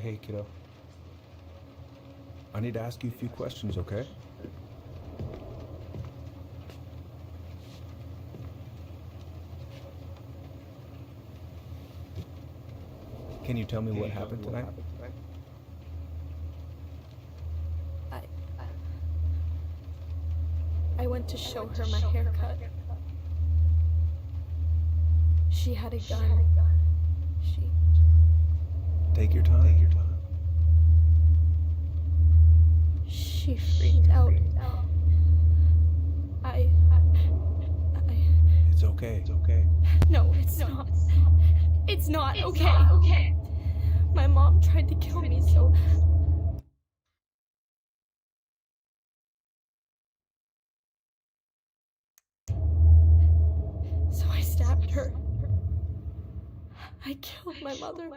Hey, kiddo. I need to ask you a few questions, okay? Can you tell me what happened tonight? I went to show her my haircut. She had a gun. Take your time. She freaked out. It's okay. No, it's not. It's not okay. My mom tried to kill me, so I stabbed her. I killed my mother.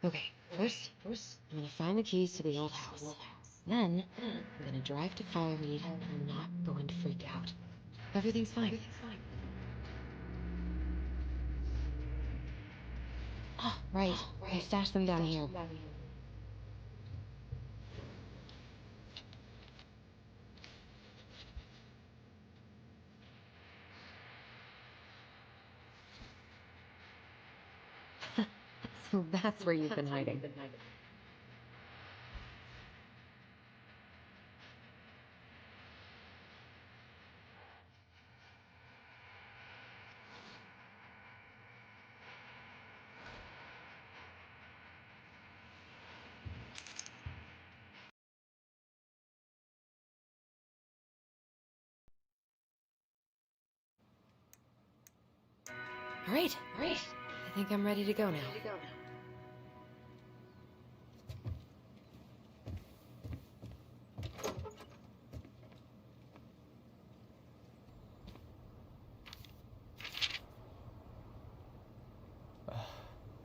Okay, first, I'm gonna find the keys to the old house. Then, I'm gonna drive to Firemead, and I'm not going to freak out. Everything's fine. Oh, right. I stashed them down here. So that's where you've been hiding. All right. I think I'm ready to go now.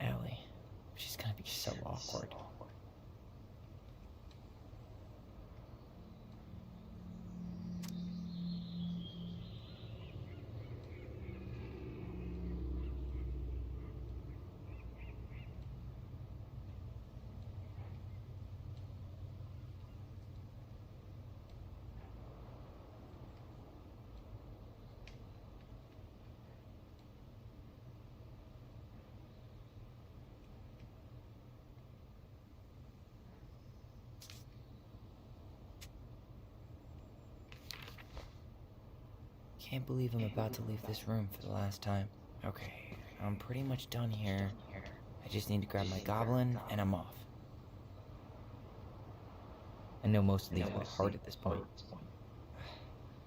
Allie. She's gonna be so awkward. can't believe I'm about to leave this room for the last time. Okay, I'm pretty much done here. I just need to grab my goblin, and I'm off. I know most of these by heart at this point.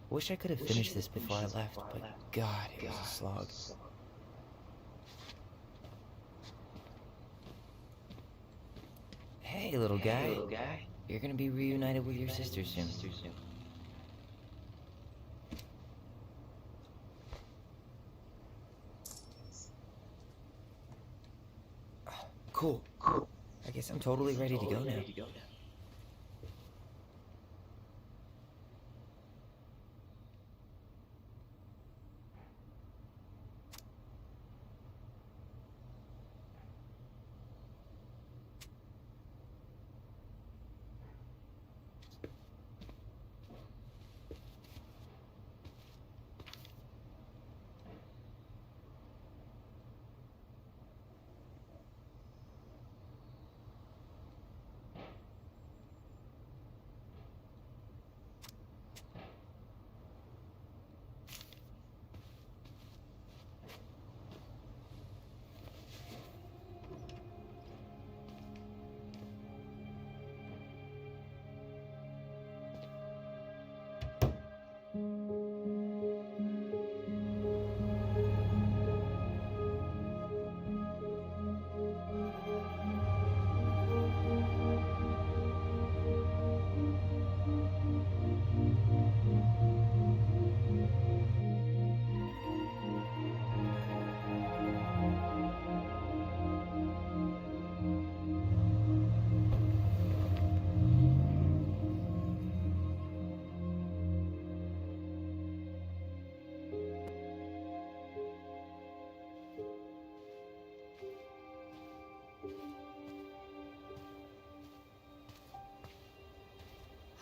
Wish I could have finished this before I left, but God, it was a slog. Hey, little guy. You're gonna be reunited with your sister soon. Cool. I guess I'm totally ready to go now.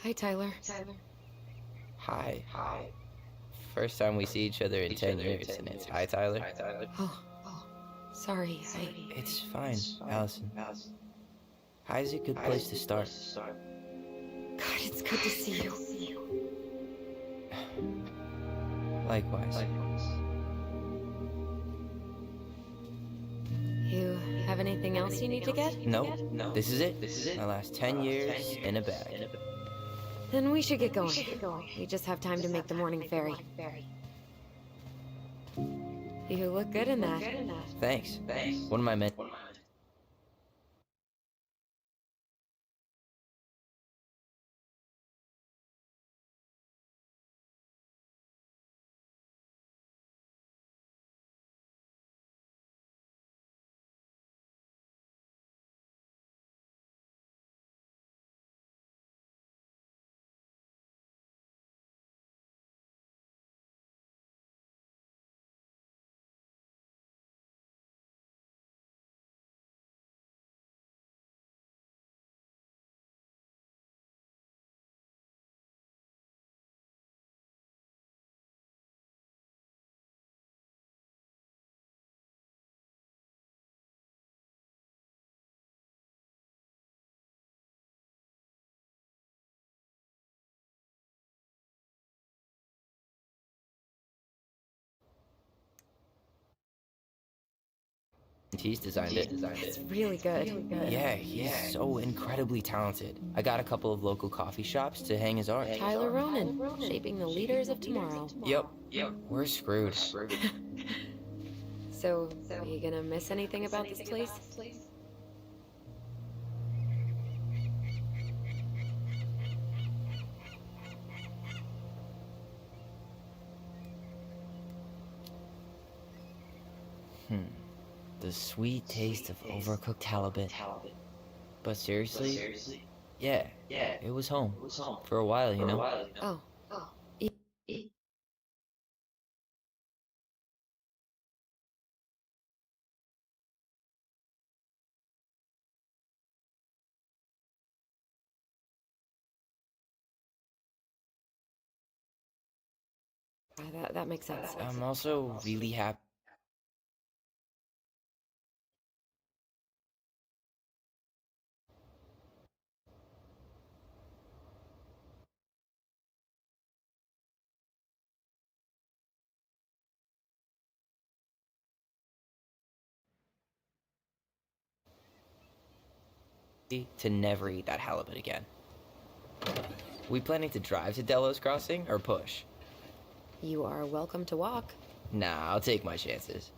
Hi, Tyler. Hi. First time we see each other in 10 years, and it's hi, Tyler. Oh, sorry. It's fine, Allison. Hi's a good place to start. God, it's good to see you. Likewise. You have anything else you need to get? Nope, this is it. My last 10 years in a bag. Then we should get going. We just have time to make the morning ferry. You look good in that. Thanks. What am I meant? He's designed it. It's really good. Yeah, he's so incredibly talented. I got a couple of local coffee shops to hang his art. Tyler Ronan, shaping the leaders of tomorrow. Yep. We're screwed. So, are you gonna miss anything about this place? The sweet taste of overcooked halibut. But seriously? Yeah, it was home. For a while, you know? Oh. That makes sense. I'm also really happy. to never eat that halibut again. We planning to drive to Delos Crossing or push? You are welcome to walk. Nah, I'll take my chances.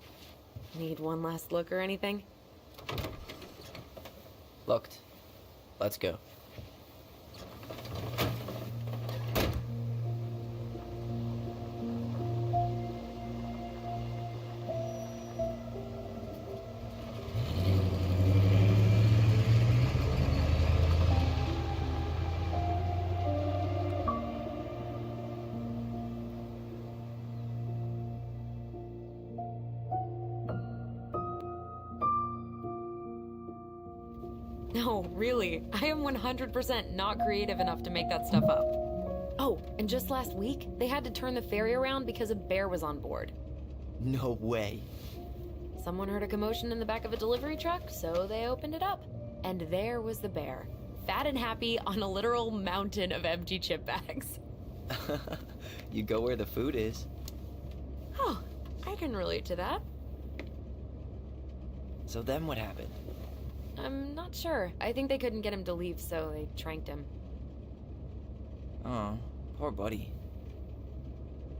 Need one last look or anything? Looked. Let's go. No, really. I am 100% not creative enough to make that stuff up. Oh, and just last week, they had to turn the ferry around because a bear was on board. No way. Someone heard a commotion in the back of a delivery truck, so they opened it up. And there was the bear, fat and happy on a literal mountain of empty chip bags. You go where the food is. Oh, I can relate to that. So then what happened? I'm not sure. I think they couldn't get him to leave, so they tranked him. Oh, poor buddy.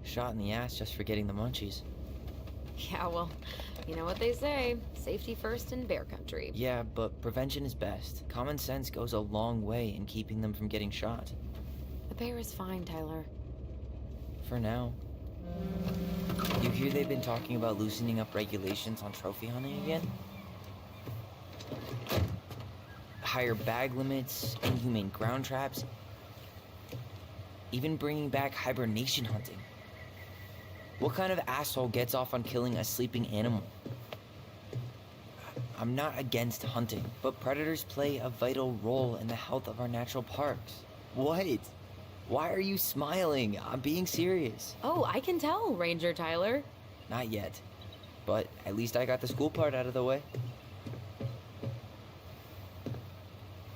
Shot in the ass just for getting the munchies. Yeah, well, you know what they say. Safety first in bear country. Yeah, but prevention is best. Common sense goes a long way in keeping them from getting shot. The bear is fine, Tyler. For now. You hear they've been talking about loosening up regulations on trophy hunting again? Higher bag limits, inhumane ground traps, even bringing back hibernation hunting. What kind of asshole gets off on killing a sleeping animal? I'm not against hunting, but predators play a vital role in the health of our natural parks. What? Why are you smiling? I'm being serious. Oh, I can tell, Ranger Tyler. Not yet, but at least I got the school part out of the way.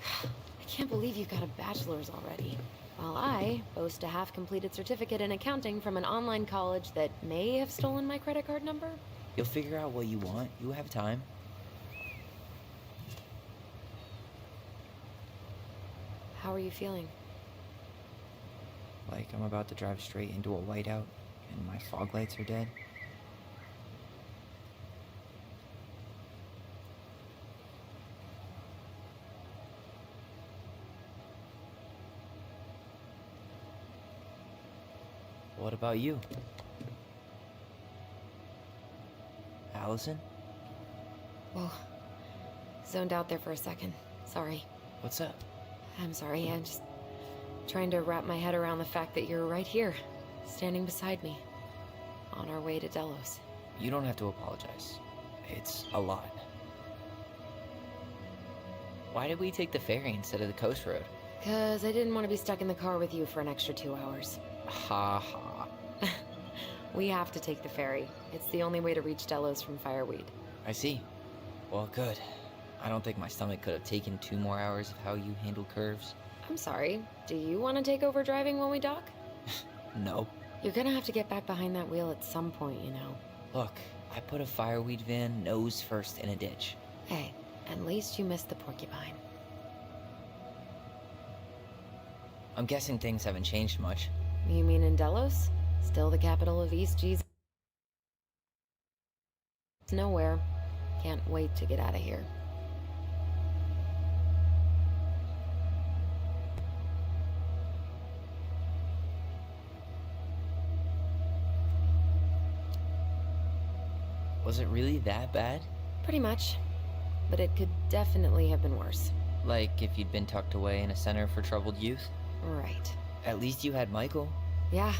I can't believe you've got a bachelor's already. While I boast a half-completed certificate in accounting from an online college that may have stolen my credit card number. You'll figure out what you want. You have time. How are you feeling? Like I'm about to drive straight into a whiteout and my fog lights are dead. What about you? Allison? Whoa. Zoned out there for a second. Sorry. What's up? I'm sorry, I'm just trying to wrap my head around the fact that you're right here, standing beside me, on our way to Delos. You don't have to apologize. It's a lot. Why did we take the ferry instead of the coast road? 'Cause I didn't want to be stuck in the car with you for an extra 2 hours. Ha ha. We have to take the ferry. It's the only way to reach Delos from Fireweed. I see. Well, good. I don't think my stomach could have taken 2 more hours of how you handle curves. I'm sorry, do you want to take over driving when we dock? No. You're gonna have to get back behind that wheel at some point, you know. Look, I put a fireweed van nose first in a ditch. Hey, at least you missed the porcupine. I'm guessing things haven't changed much. You mean in Delos? Still the capital of East Jesus? Nowhere. Can't wait to get out of here. Was it really that bad? Pretty much. But it could definitely have been worse. Like if you'd been tucked away in a center for troubled youth? Right. At least you had Michael. Yeah.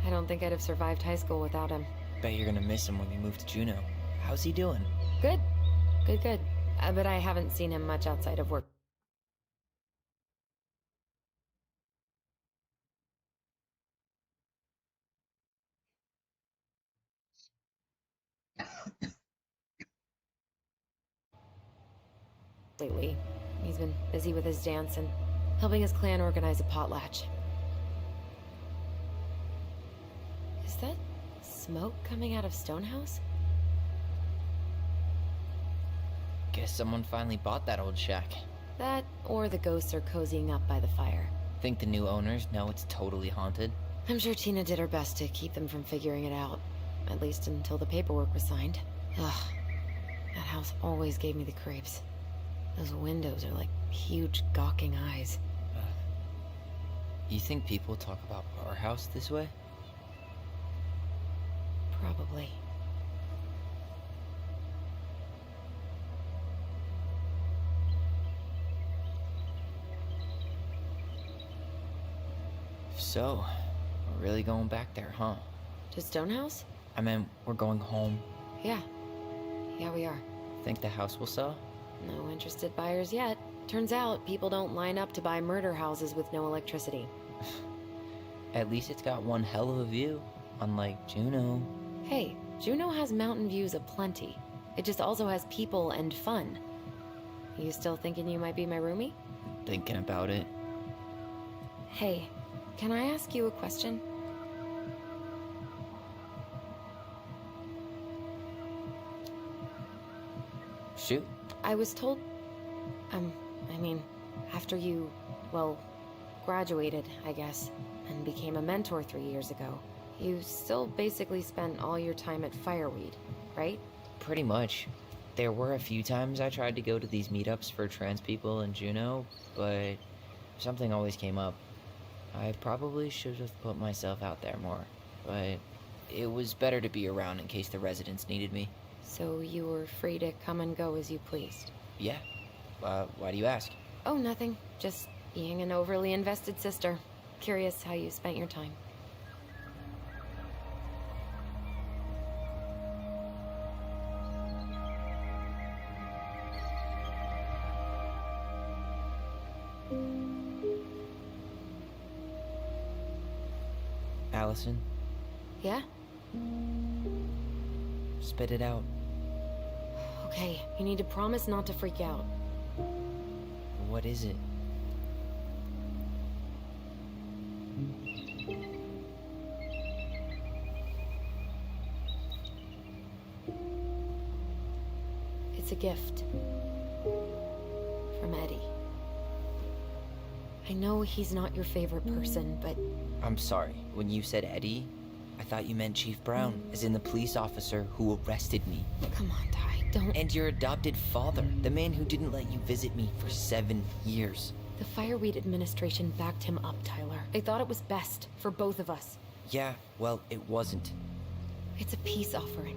I don't think I'd have survived high school without him. Bet you're gonna miss him when we move to Juneau. How's he doing? Good. Good. But I haven't seen him much outside of work. Lately. He's been busy with his dance and helping his clan organize a potlatch. Is that smoke coming out of Stonehouse? Guess someone finally bought that old shack. That, or the ghosts are cozying up by the fire. Think the new owners know it's totally haunted? I'm sure Tina did her best to keep them from figuring it out. At least until the paperwork was signed. Ugh. That house always gave me the creeps. Those windows are like huge gawking eyes. You think people talk about our house this way? Probably. So, we're really going back there, huh? To Stonehouse? I mean, we're going home. Yeah. Yeah, we are. Think the house will sell? No interested buyers yet. Turns out people don't line up to buy murder houses with no electricity. At least it's got one hell of a view, unlike Juno. Hey, Juneau has mountain views aplenty. It just also has people and fun. You still thinking you might be my roomie? Thinking about it. Hey, can I ask you a question? Shoot. I was told... after you, well, graduated, I guess, and became a mentor 3 years ago, you still basically spent all your time at Fireweed, right? Pretty much. There were a few times I tried to go to these meetups for trans people in Juneau, but something always came up. I probably should have put myself out there more, but it was better to be around in case the residents needed me. So you were free to come and go as you pleased? Yeah. Why do you ask? Oh, nothing. Just being an overly invested sister. Curious how you spent your time. Allison, Yeah? spit it out. Okay, you need to promise not to freak out. What is it? It's a gift. From Eddie. I know he's not your favorite person, but I'm sorry. When you said Eddie, I thought you meant Chief Brown, as in the police officer who arrested me. come on, Ty, don't... And your adopted father, the man who didn't let you visit me for 7 years. The Fireweed administration backed him up, Tyler. They thought it was best for both of us. Yeah, well, it wasn't. It's a peace offering.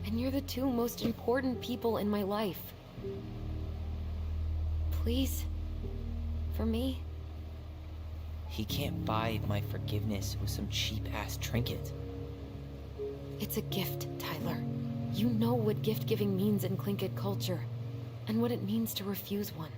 And you're the two most important people in my life. Please. For me. He can't buy my forgiveness with some cheap-ass trinket. It's a gift, Tyler. You know what gift-giving means in Tlingit culture. And what it means to refuse one.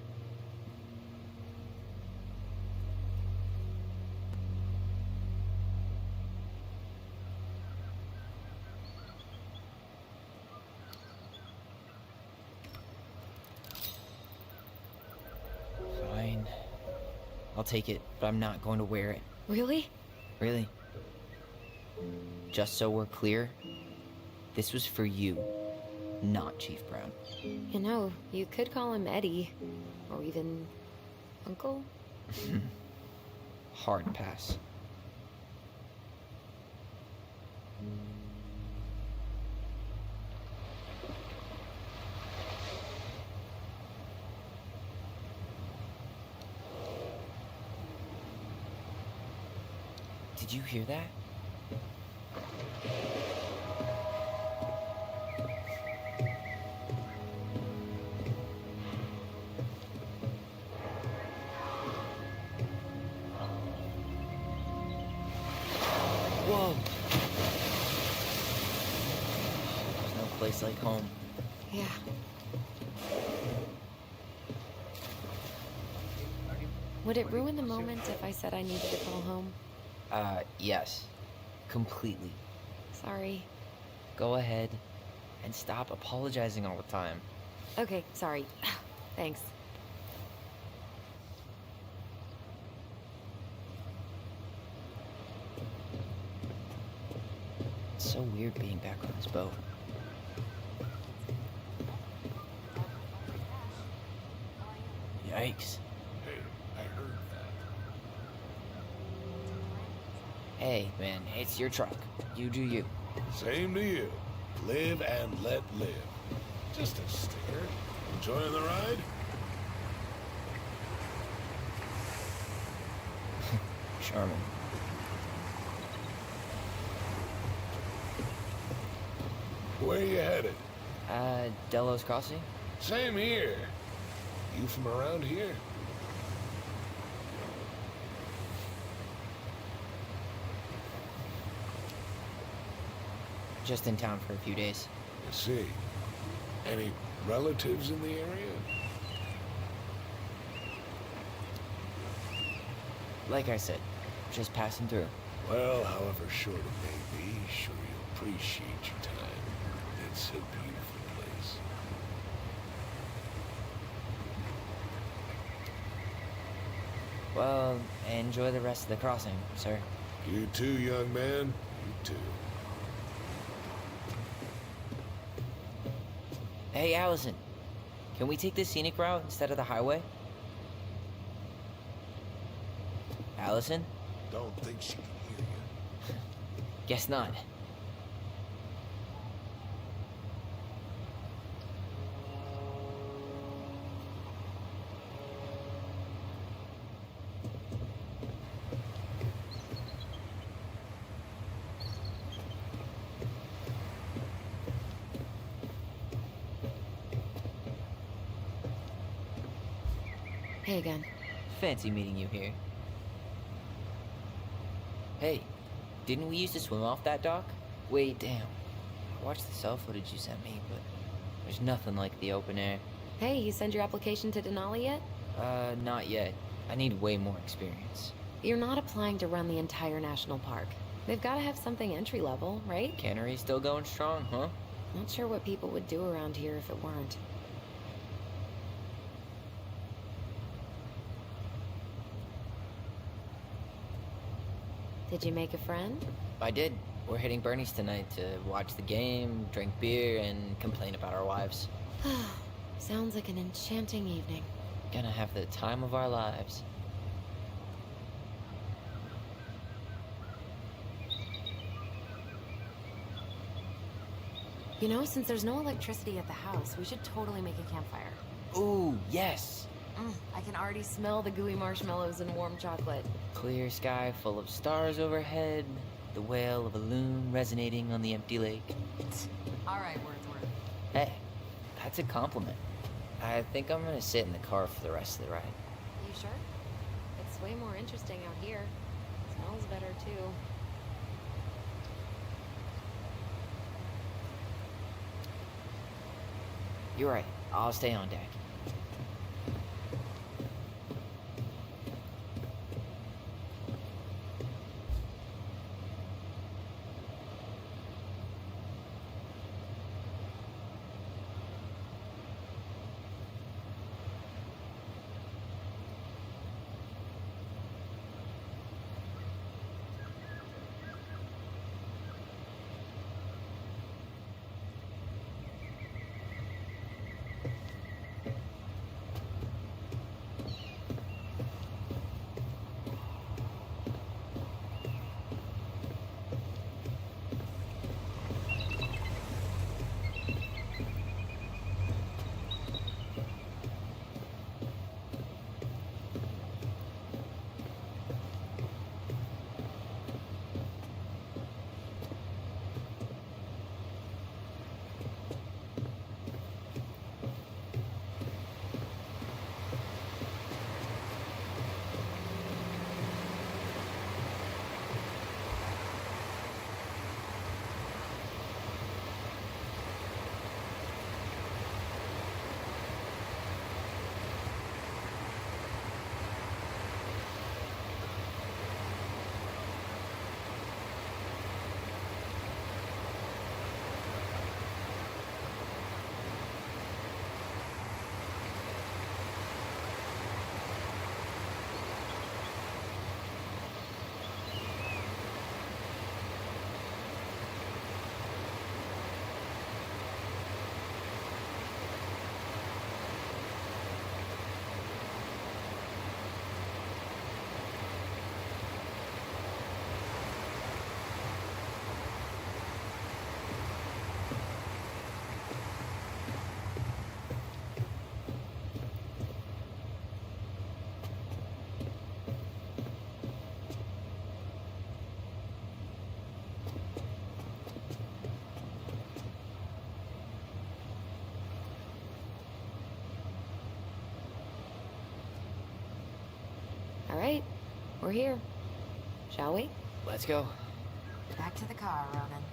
Fine. I'll take it, but I'm not going to wear it. Really? Really. Just so we're clear, this was for you, not Chief Brown. You know, you could call him Eddie. Or even... Uncle? Hard pass. Did you hear that? Whoa! There's no place like home. Yeah. Would it ruin the moment if I said I needed to call home? Yes. Completely. Sorry. Go ahead and stop apologizing all the time. Okay, sorry. Thanks. It's so weird being back on this boat. Yeah, Yikes. Hey, I heard that. Hey, man, it's your truck. You do you. Same to you. Live and let live. Just a sticker. Enjoying the ride? Charming. Where you headed? Delos Crossing? Same here. You from around here? Just in town for a few days. I see. Any relatives in the area? Like I said, just passing through. Well, however short it may be, sure you'll appreciate your time. It's a beautiful place. Well, enjoy the rest of the crossing, sir. You too, young man. You too. Hey, Allison. Can we take the scenic route instead of the highway? Allison? Don't think she can hear you. Guess not. Hey again. Fancy meeting you here. Hey, didn't we used to swim off that dock? Wait, damn. I watched the cell footage you sent me, but there's nothing like the open air. Hey, you send your application to Denali yet? Not yet. I need way more experience. You're not applying to run the entire national park. They've got to have something entry level, right? Cannery still going strong, huh? Not sure what people would do around here if it weren't. Did you make a friend? I did. We're hitting Bernie's tonight to watch the game, drink beer, and complain about our wives. Sounds like an enchanting evening. Gonna have the time of our lives. You know, since there's no electricity at the house, we should totally make a campfire. Ooh, yes! I can already smell the gooey marshmallows and warm chocolate. Clear sky full of stars overhead, the wail of a loon resonating on the empty lake. All right, Wordsworth. Hey, that's a compliment. I think I'm gonna sit in the car for the rest of the ride. You sure? It's way more interesting out here. Smells better, too. You're right. I'll stay on deck. We're here. Shall we? Let's go. Back to the car, Ronan.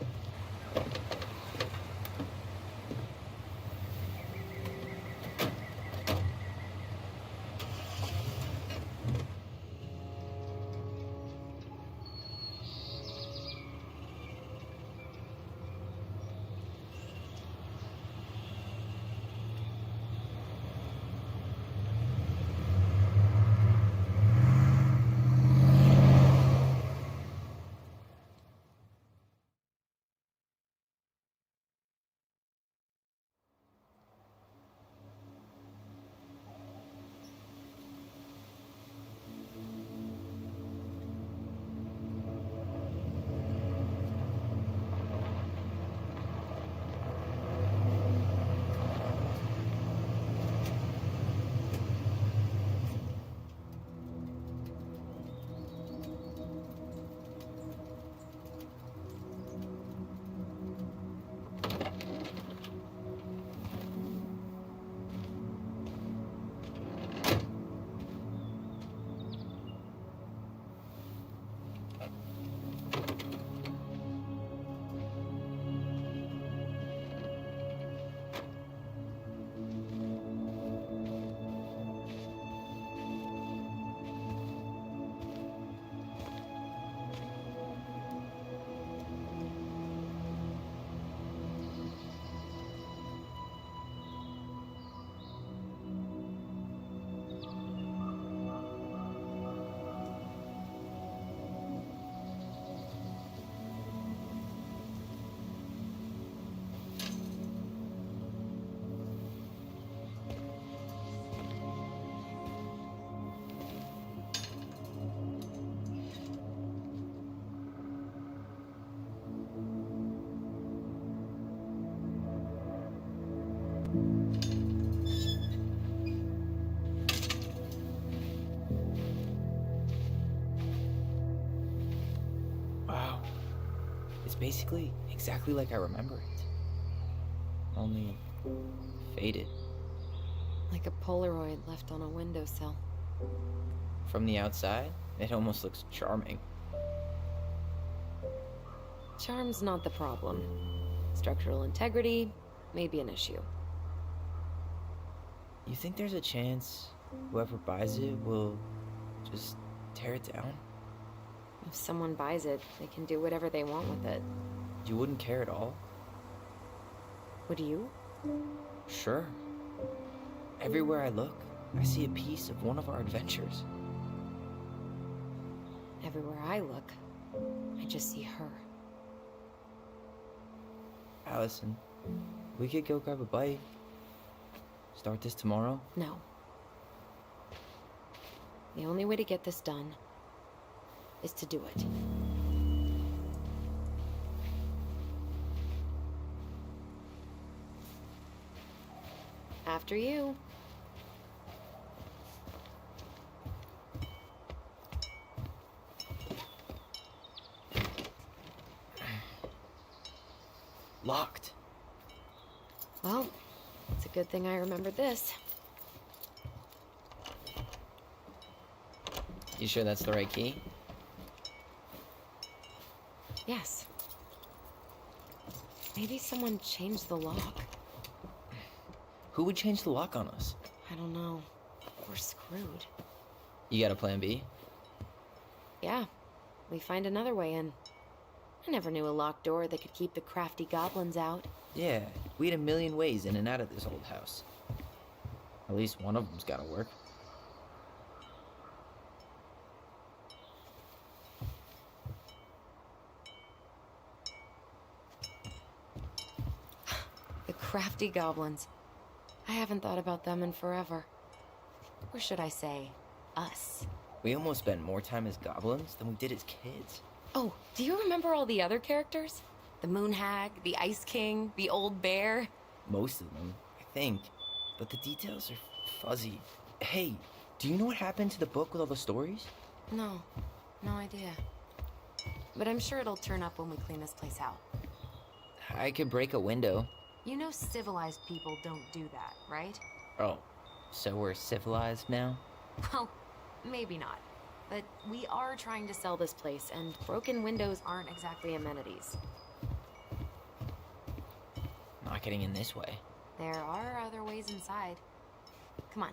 Wow. It's basically exactly like I remember it. Only faded. Like a Polaroid left on a windowsill. From the outside, it almost looks charming. Charm's not the problem. Structural integrity may be an issue. You think there's a chance whoever buys it will just tear it down? If someone buys it, they can do whatever they want with it. You wouldn't care at all? Would you? Sure. Everywhere I look, I see a piece of one of our adventures. Everywhere I look, I just see her. Allison, we could go grab a bite. Start this tomorrow? No. The only way to get this done is to do it. After you. Locked. Well, it's a good thing I remembered this. You sure that's the right key? Yes. Maybe someone changed the lock. Who would change the lock on us? I don't know. We're screwed. You got a plan B? Yeah, we find another way in. I never knew a locked door that could keep the crafty goblins out. Yeah, we had a million ways in and out of this old house. At least one of them's gotta work. The crafty goblins. I haven't thought about them in forever. Or should I say, us. We almost spent more time as goblins than we did as kids. Oh, do you remember all the other characters? The Moon Hag, the Ice King, the Old Bear? Most of them, I think. But the details are fuzzy. Hey, do you know what happened to the book with all the stories? No, no idea. But I'm sure it'll turn up when we clean this place out. I could break a window. You know civilized people don't do that, right? Oh, so we're civilized now? Well, maybe not. But we are trying to sell this place, and broken windows aren't exactly amenities. Not getting in this way. There are other ways inside. Come on.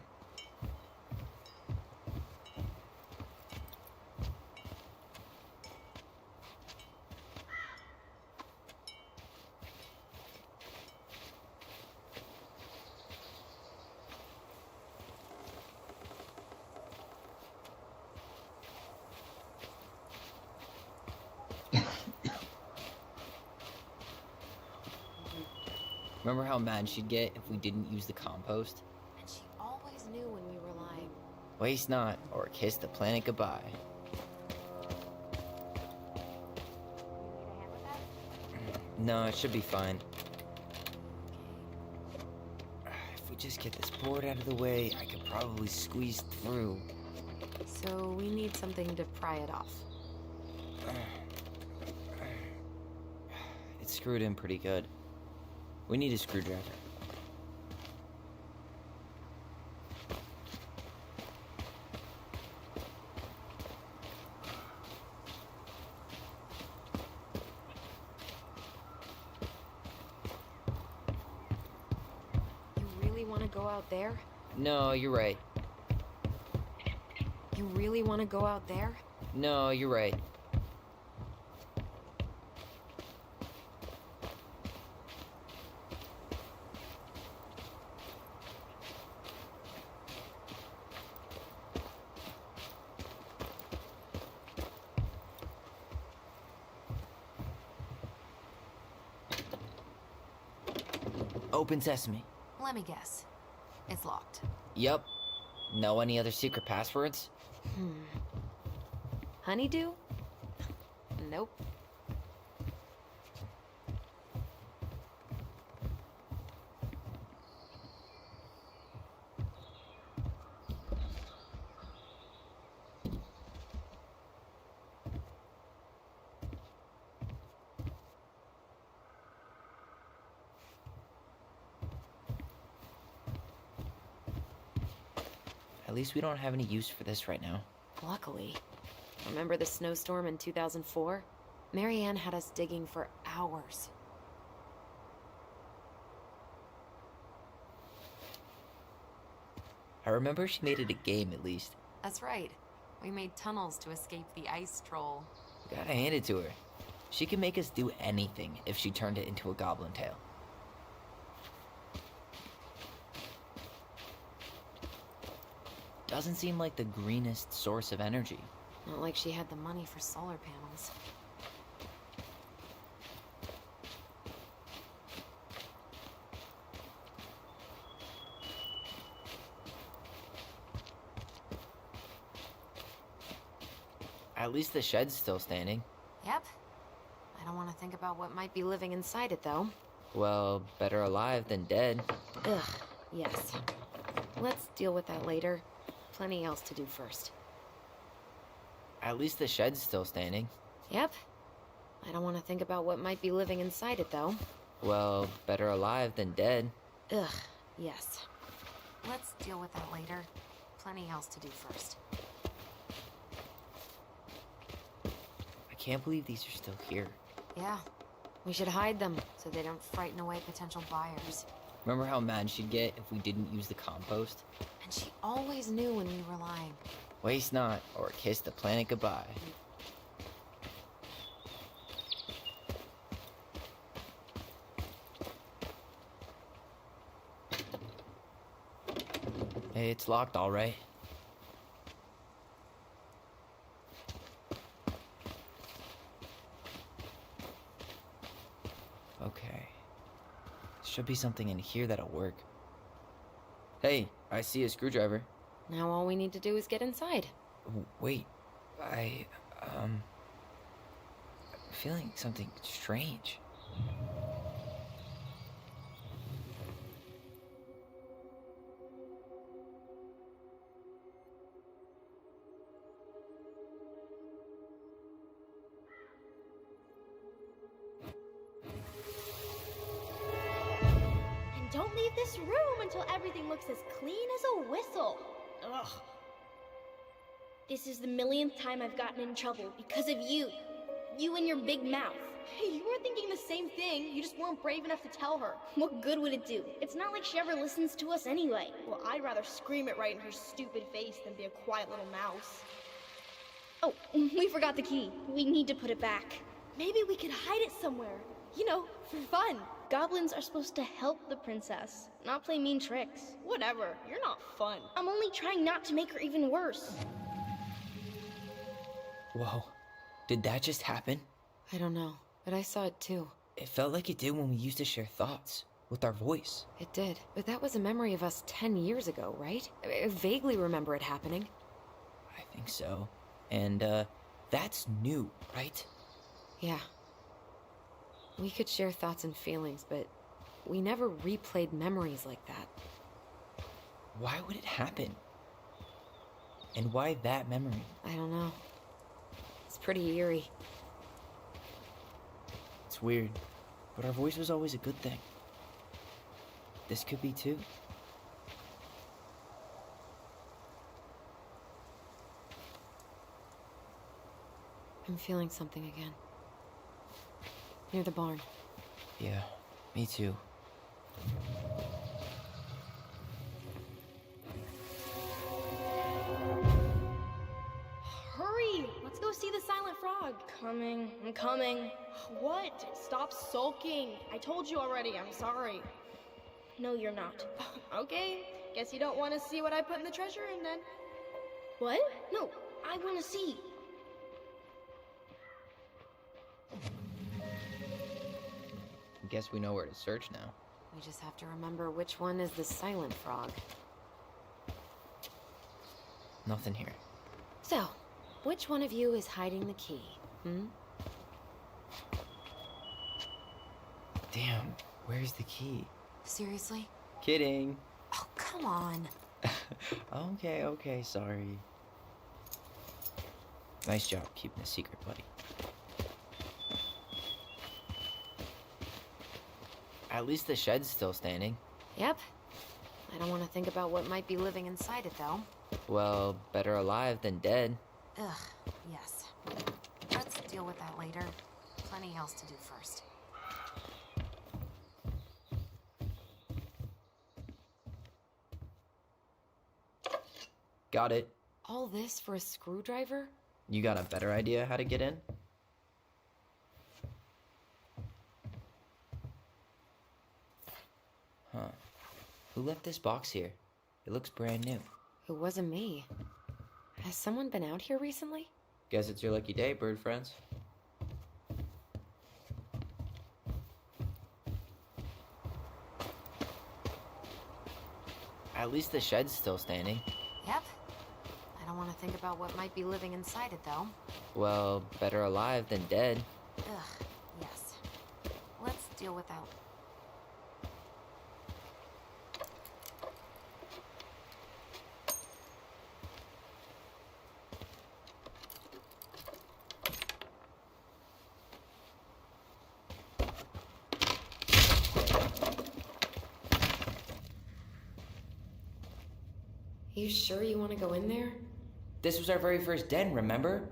Remember how mad she'd get if we didn't use the compost? And she always knew when we were lying. Waste not, or kiss the planet goodbye. No, it should be fine. If we just get this board out of the way, I could probably squeeze through. So we need something to pry it off. It's screwed in pretty good. We need a screwdriver. You really want to go out there? No, you're right. You really want to go out there? No, you're right. Open sesame. Let me guess. It's locked. Yup. Know any other secret passwords? Honeydew? Nope. At least we don't have any use for this right now. Luckily. Remember the snowstorm in 2004? Marianne had us digging for hours. I remember she made it a game at least. That's right. We made tunnels to escape the ice troll. Gotta hand it to her. She can make us do anything if she turned it into a goblin tail. Doesn't seem like the greenest source of energy. Not like she had the money for solar panels. At least the shed's still standing. Yep. I don't want to think about what might be living inside it, though. Well, better alive than dead. Ugh, yes. Let's deal with that later. Plenty else to do first. At least the shed's still standing. Yep. I don't want to think about what might be living inside it, though. Well, better alive than dead. Ugh, yes. Let's deal with that later. Plenty else to do first. I can't believe these are still here. Yeah. We should hide them so they don't frighten away potential buyers. Remember how mad she'd get if we didn't use the compost? And she always knew when we were lying. Waste not, or kiss the planet goodbye. Hey, it's locked, all right. Okay. Should be something in here that'll work. Hey, I see a screwdriver. Now all we need to do is get inside. Wait, I'm feeling something strange. And don't leave this room until everything looks as clean as a whistle. Ugh. This is the millionth time I've gotten in trouble because of you. You and your big mouth. Hey, you were thinking the same thing. You just weren't brave enough to tell her. What good would it do? It's not like she ever listens to us anyway. Well, I'd rather scream it right in her stupid face than be a quiet little mouse. Oh, we forgot the key. We need to put it back. Maybe we could hide it somewhere. You know, for fun. Goblins are supposed to help the princess, not play mean tricks. Whatever, you're not fun. I'm only trying not to make her even worse. Whoa. Did that just happen? I don't know, but I saw it too. It felt like it did when we used to share thoughts with our voice. It did, but that was a memory of us 10 years ago, right? I vaguely remember it happening. I think so. And, that's new, right? Yeah. We could share thoughts and feelings, but we never replayed memories like that. Why would it happen? And why that memory? I don't know. It's pretty eerie. It's weird, but our voice was always a good thing. This could be too. I'm feeling something again. Near the barn. Yeah, me too. Hurry! Let's go see the silent frog. I'm coming. What? Stop sulking. I told you already, I'm sorry. No, you're not. Okay, guess you don't want to see what I put in the treasure room then. What? No, I want to see. Guess we know where to search now. We just have to remember which one is the silent frog. Nothing here. So, which one of you is hiding the key? Damn, where's the key? Seriously? Kidding. Oh, come on. Okay, sorry. Nice job keeping a secret, buddy. At least the shed's still standing. Yep. I don't want to think about what might be living inside it, though. Well, better alive than dead. Ugh, yes. Let's deal with that later. Plenty else to do first. Got it. All this for a screwdriver? You got a better idea how to get in? Huh. Who left this box here? It looks brand new. It wasn't me. Has someone been out here recently? Guess it's your lucky day, bird friends. At least the shed's still standing. Yep. I don't want to think about what might be living inside it, though. Well, better alive than dead. Ugh, yes. Let's deal with that. You sure you want to go in there? This was our very first den, remember?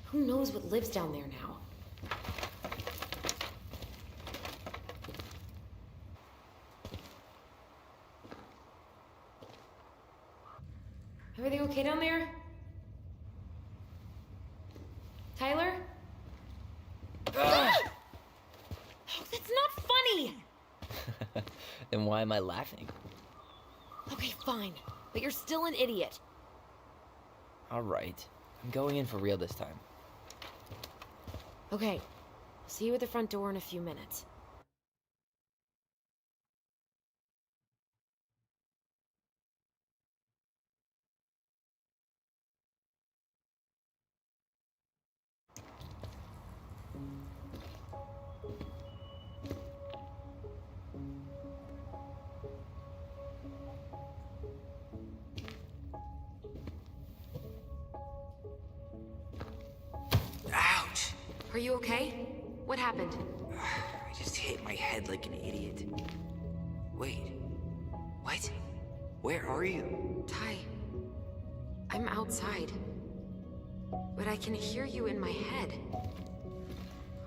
Who knows what lives down there now? Everything okay down there? Tyler? Oh, that's not funny! Then why am I laughing? Okay, fine. But you're still an idiot. Alright. I'm going in for real this time. Okay. I'll see you at the front door in a few minutes. Ouch! Are you okay? What happened? I just hit my head like an idiot. Wait. What? Where are you? Ty. I'm outside. But I can hear you in my head.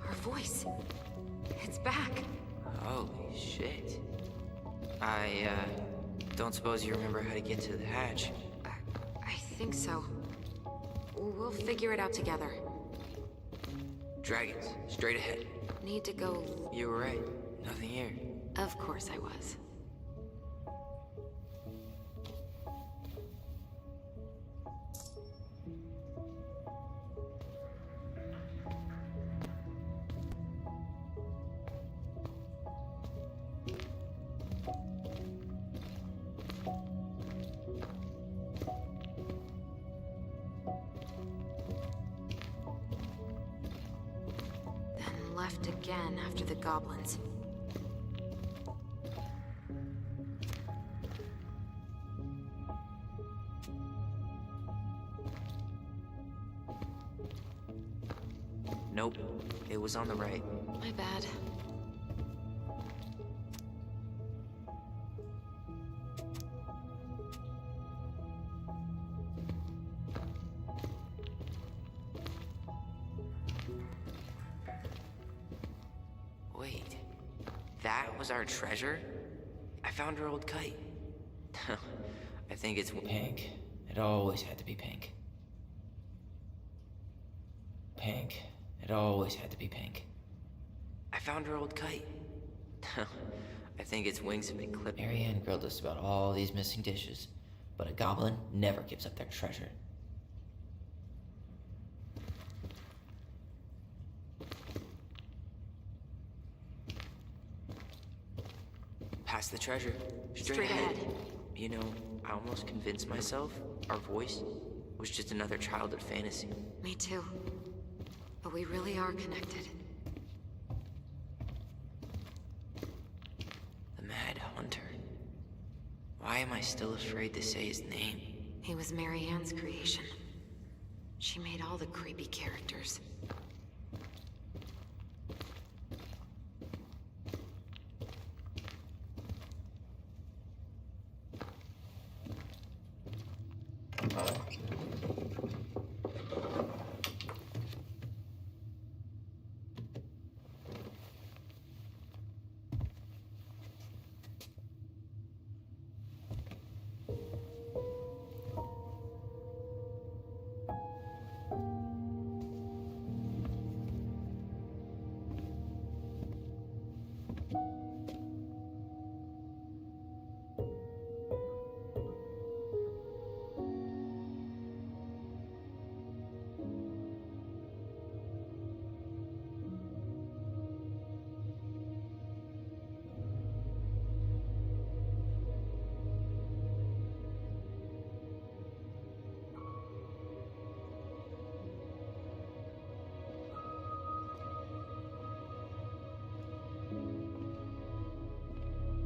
Our voice. It's back. Holy shit. I, don't suppose you remember how to get to the hatch. I think so. We'll figure it out together. Dragons, straight ahead. Need to go... You were right. Nothing here. Of course I was. Then left again after the goblins. Nope. It was on the right. My bad. Wait. That was our treasure? I found our old kite. I think it's Pink. It always had to be pink. Pink. It always had to be pink. I found our old kite. I think its wings have been clipped. Marianne grilled us about all these missing dishes, but a goblin never gives up their treasure. Past the treasure. Straight ahead. You know, I almost convinced myself our voice was just another childhood fantasy. Me too. But we really are connected. The Mad Hunter. Why am I still afraid to say his name? He was Marianne's creation. She made all the creepy characters.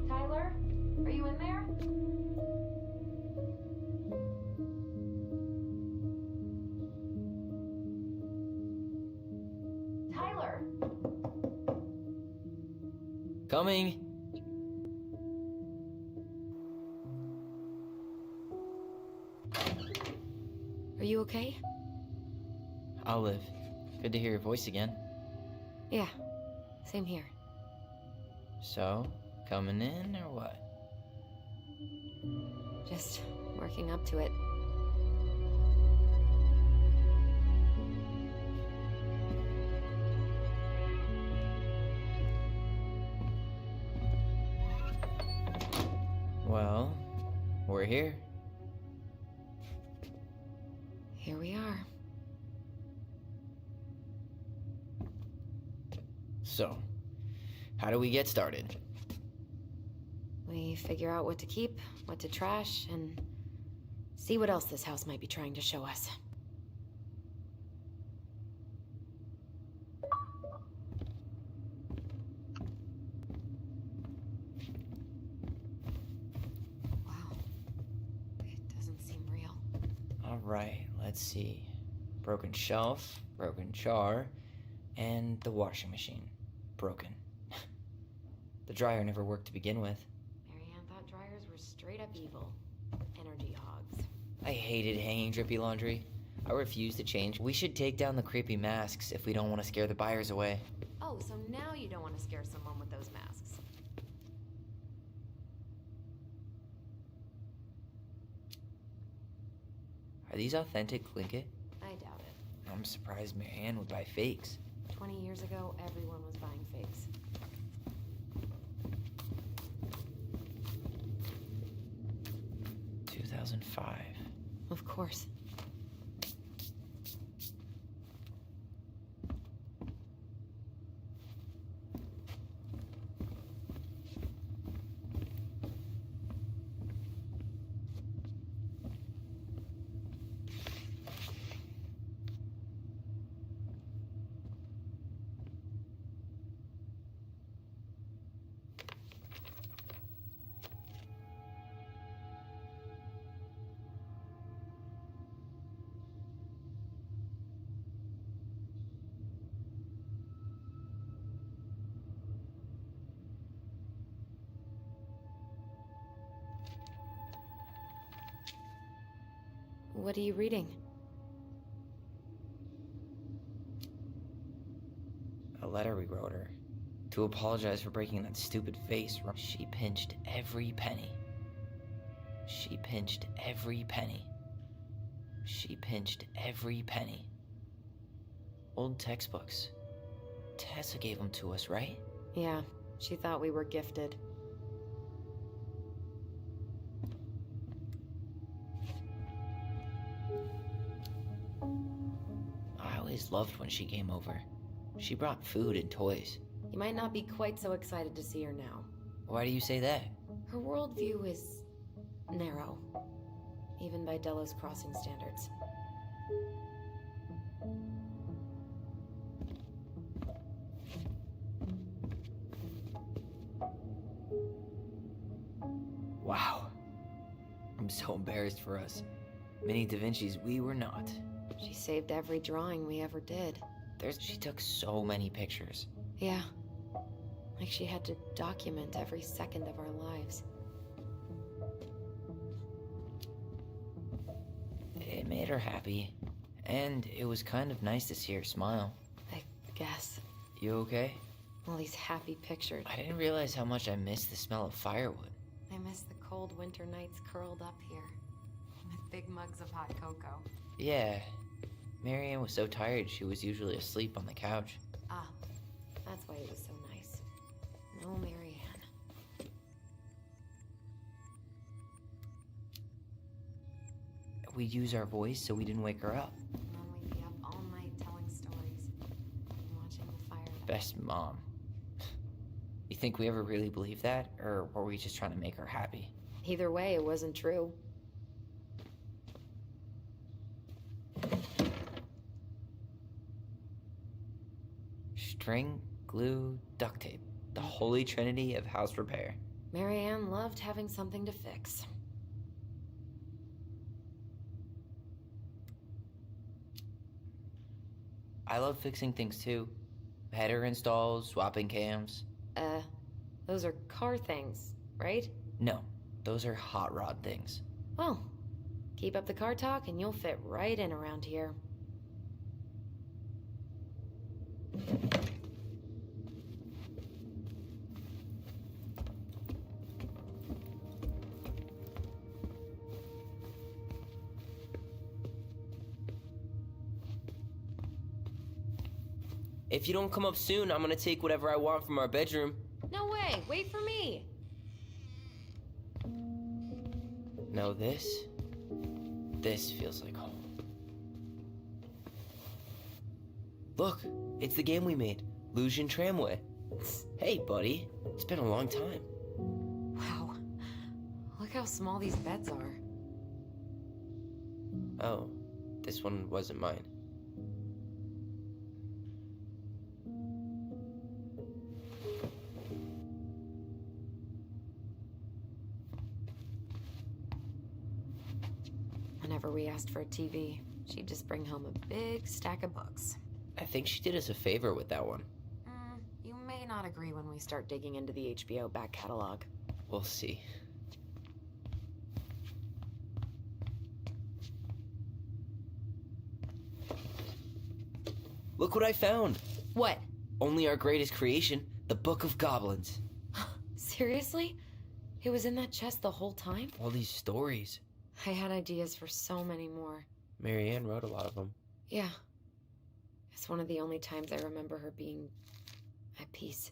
Tyler, are you in there? Tyler! Coming! Are you okay? I'll live. Good to hear your voice again. Yeah, same here. So, coming in or what? Just working up to it. Well, we're here. Here we are. So, how do we get started? We figure out what to keep, what to trash, and see what else this house might be trying to show us. Wow. It doesn't seem real. Alright, let's see. Broken shelf, broken jar, and the washing machine. Broken. The dryer never worked to begin with. Marianne thought dryers were straight up evil. Energy hogs. I hated hanging drippy laundry. I refuse to change. We should take down the creepy masks if we don't want to scare the buyers away. Oh, so now you don't want to scare someone with those masks. Are these authentic Glinkit? I doubt it. I'm surprised Marianne would buy fakes. 20 years ago, everyone was buying fakes. 2005. Of course. What are you reading? A letter we wrote her. To apologize for breaking that stupid vase. She pinched every penny. She pinched every penny. She pinched every penny. Old textbooks. Tessa gave them to us, right? Yeah, she thought we were gifted. I always loved when she came over. She brought food and toys. You might not be quite so excited to see her now. Why do you say that? Her worldview is narrow, even by Delos Crossing standards. Wow. I'm so embarrassed for us. Many Da Vinci's we were not. She saved every drawing we ever did. She took so many pictures. Yeah. Like she had to document every second of our lives. It made her happy. And it was kind of nice to see her smile. I guess. You okay? All these happy pictures. I didn't realize how much I missed the smell of firewood. I miss the cold winter nights curled up here. With big mugs of hot cocoa. Yeah. Marianne was so tired she was usually asleep on the couch. Ah, that's why it was so nice. No Marianne. We'd use our voice so we didn't wake her up. And then we'd be up all night telling stories. And watching the fire die. Best mom. You think we ever really believed that? Or were we just trying to make her happy? Either way, it wasn't true. String, glue, duct tape. The holy trinity of house repair. Marianne loved having something to fix. I love fixing things too. Header installs, swapping cams. Those are car things, right? No, those are hot rod things. Well, keep up the car talk and you'll fit right in around here. If you don't come up soon, I'm gonna take whatever I want from our bedroom. No way, wait for me. No, this feels like home. Look, it's the game we made, Lucian Tramway. Hey, buddy, it's been a long time. Wow, look how small these beds are. Oh, this one wasn't mine. Whenever we asked for a TV, she'd just bring home a big stack of books. I think she did us a favor with that one. You may not agree when we start digging into the HBO back catalog. We'll see. Look what I found. What? Only our greatest creation, the Book of Goblins. Seriously? It was in that chest the whole time? All these stories. I had ideas for so many more. Marianne wrote a lot of them. Yeah. It's one of the only times I remember her being at peace.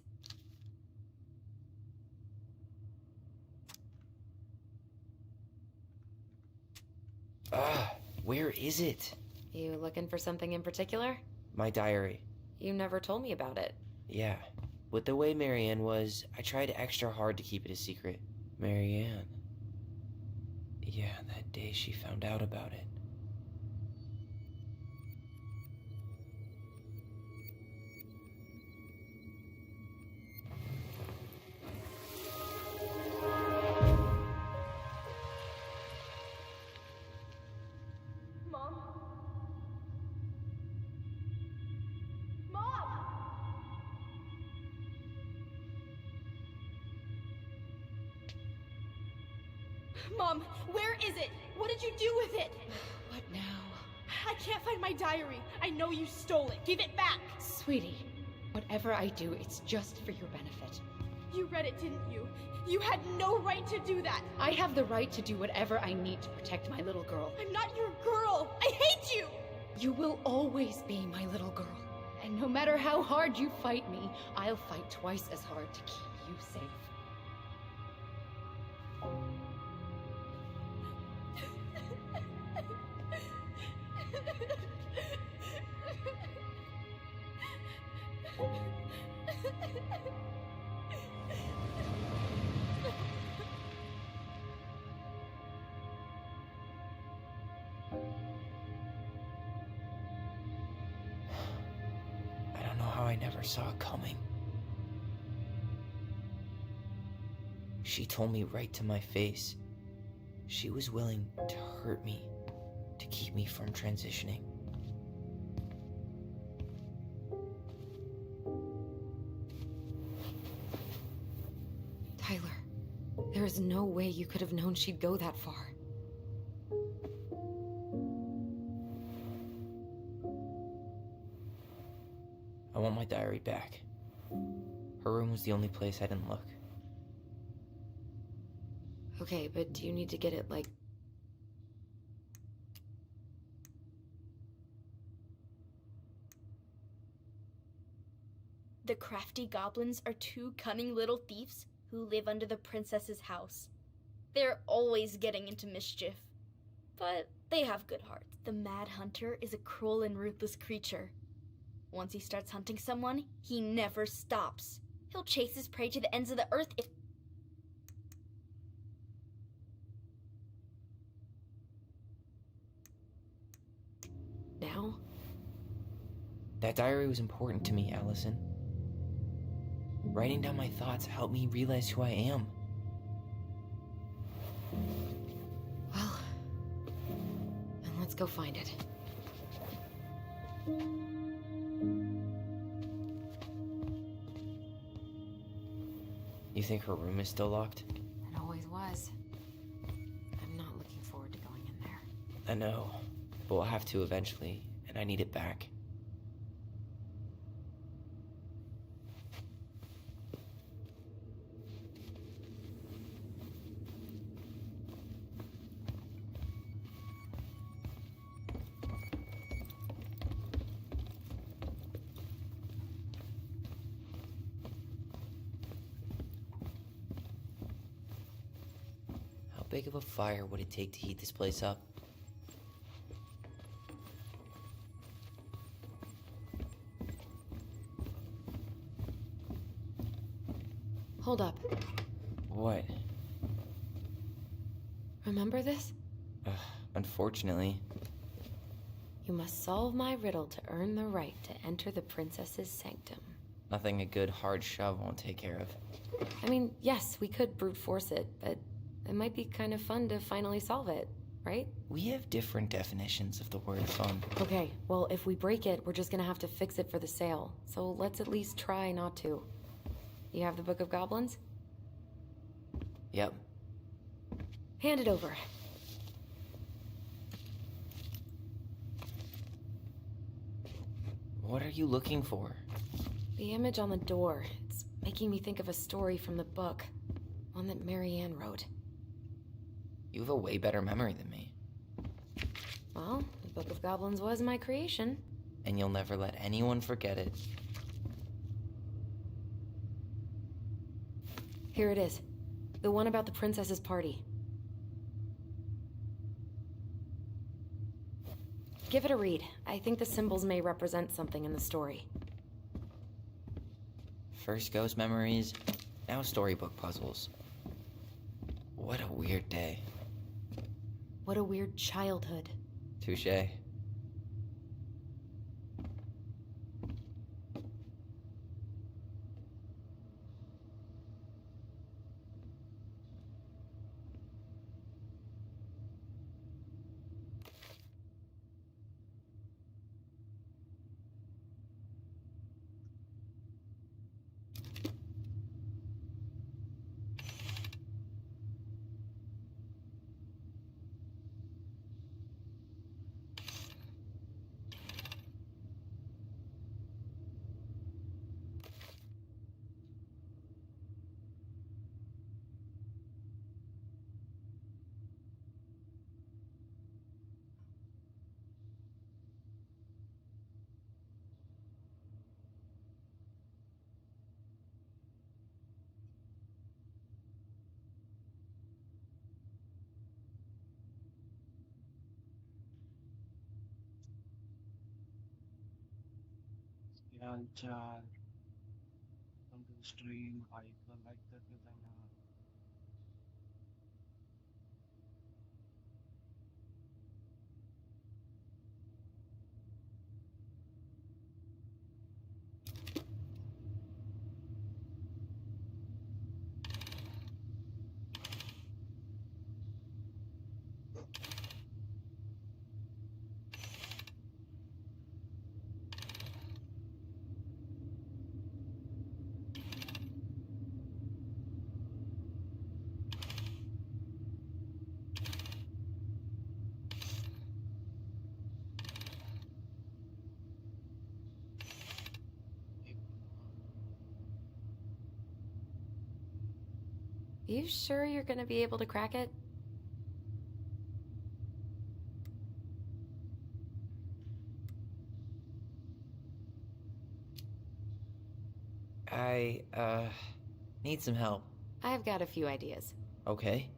Where is it? You looking for something in particular? My diary. You never told me about it. Yeah. With the way Marianne was, I tried extra hard to keep it a secret. Marianne. Yeah, that day she found out about it. Mom? Mom! Mom, where is it? What did you do with it? What now? I can't find my diary. I know you stole it. Give it back. Sweetie, whatever I do, it's just for your benefit. You read it, didn't you? You had no right to do that. I have the right to do whatever I need to protect my little girl. I'm not your girl. I hate you. You will always be my little girl. And no matter how hard you fight me, I'll fight twice as hard to keep you safe. I don't know how I never saw it coming. She told me right to my face. She was willing to hurt me, to keep me from transitioning. Tyler, there is no way you could have known she'd go that far. I want my diary back. Her room was the only place I didn't look. Okay, but do you need to get it, like... The crafty goblins are two cunning little thieves who live under the princess's house. They're always getting into mischief, but they have good hearts. The Mad Hunter is a cruel and ruthless creature. Once he starts hunting someone, he never stops. He'll chase his prey to the ends of the earth if... Now? That diary was important to me, Allison. Writing down my thoughts helped me realize who I am. Well, then let's go find it. You think her room is still locked? It always was. I'm not looking forward to going in there. I know, but we'll have to eventually, and I need it back. How big of a fire would it take to heat this place up? Hold up. What? Remember this? Unfortunately. You must solve my riddle to earn the right to enter the princess's sanctum. Nothing a good hard shove won't take care of. I mean, yes, we could brute force it, but it might be kind of fun to finally solve it, right? We have different definitions of the word fun. Okay, well, if we break it, we're just gonna have to fix it for the sale. So let's at least try not to. You have the Book of Goblins? Yep. Hand it over. What are you looking for? The image on the door. It's making me think of a story from the book. One that Marianne wrote. You have a way better memory than me. Well, the Book of Goblins was my creation. And you'll never let anyone forget it. Here it is. The one about the princess's party. Give it a read. I think the symbols may represent something in the story. First ghost memories, now storybook puzzles. What a weird day. What a weird childhood. Touché. हालचाल welcome to the stream. I like that designer. You sure you're gonna be able to crack it? I, need some help. I've got a few ideas. Okay.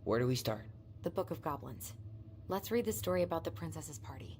Where do we start? The Book of Goblins. Let's read the story about the princess's party.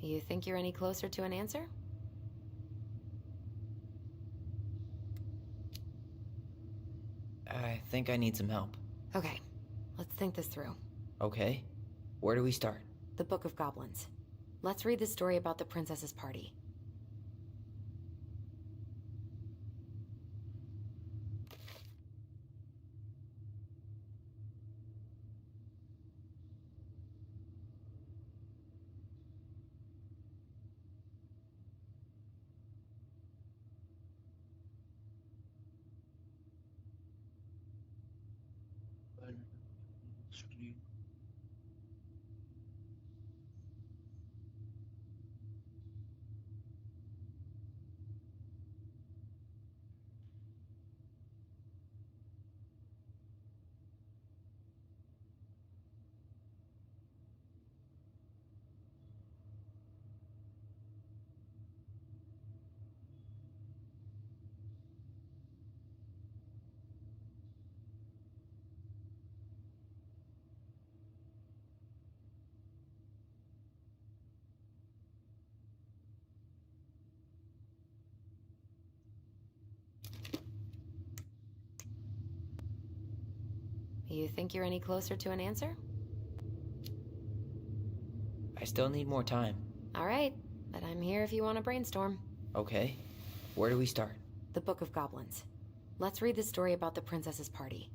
You think you're any closer to an answer? I think I need some help. Okay, let's think this through. Okay. Where do we start? The Book of Goblins. Let's read the story about the princess's party. Welcome to the stream. You think you're any closer to an answer? I still need more time. All right, but I'm here if you want to brainstorm. Okay. Where do we start? The Book of Goblins. Let's read the story about the princess's party.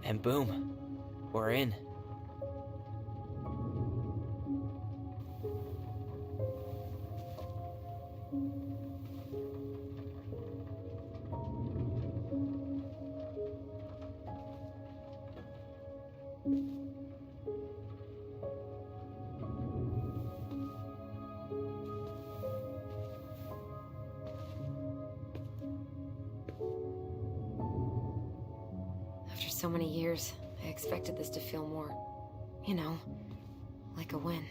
And boom, we're in. After so many years, I expected this to feel more, you know, like a win.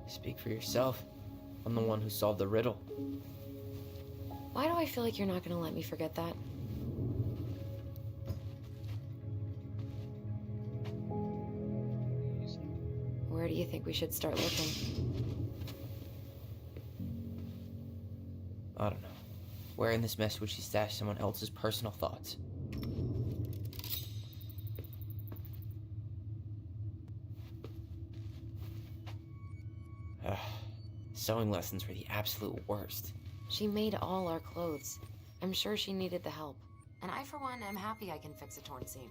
Speak for yourself. I'm the one who solved the riddle. Why do I feel like you're not gonna let me forget that? Where do you think we should start looking? I don't know. Where in this mess would she stash someone else's personal thoughts? Ugh. Sewing lessons were the absolute worst. She made all our clothes. I'm sure she needed the help. And I, for one, am happy I can fix a torn seam.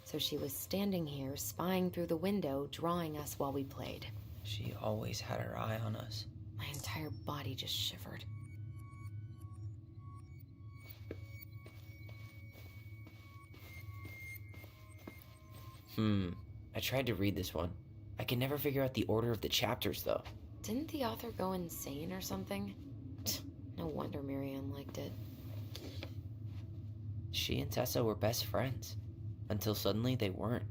So she was standing here, spying through the window, drawing us while we played. She always had her eye on us. My entire body just shivered. I tried to read this one. I can never figure out the order of the chapters, though. Didn't the author go insane or something? No wonder Marianne liked it. She and Tessa were best friends. Until suddenly they weren't.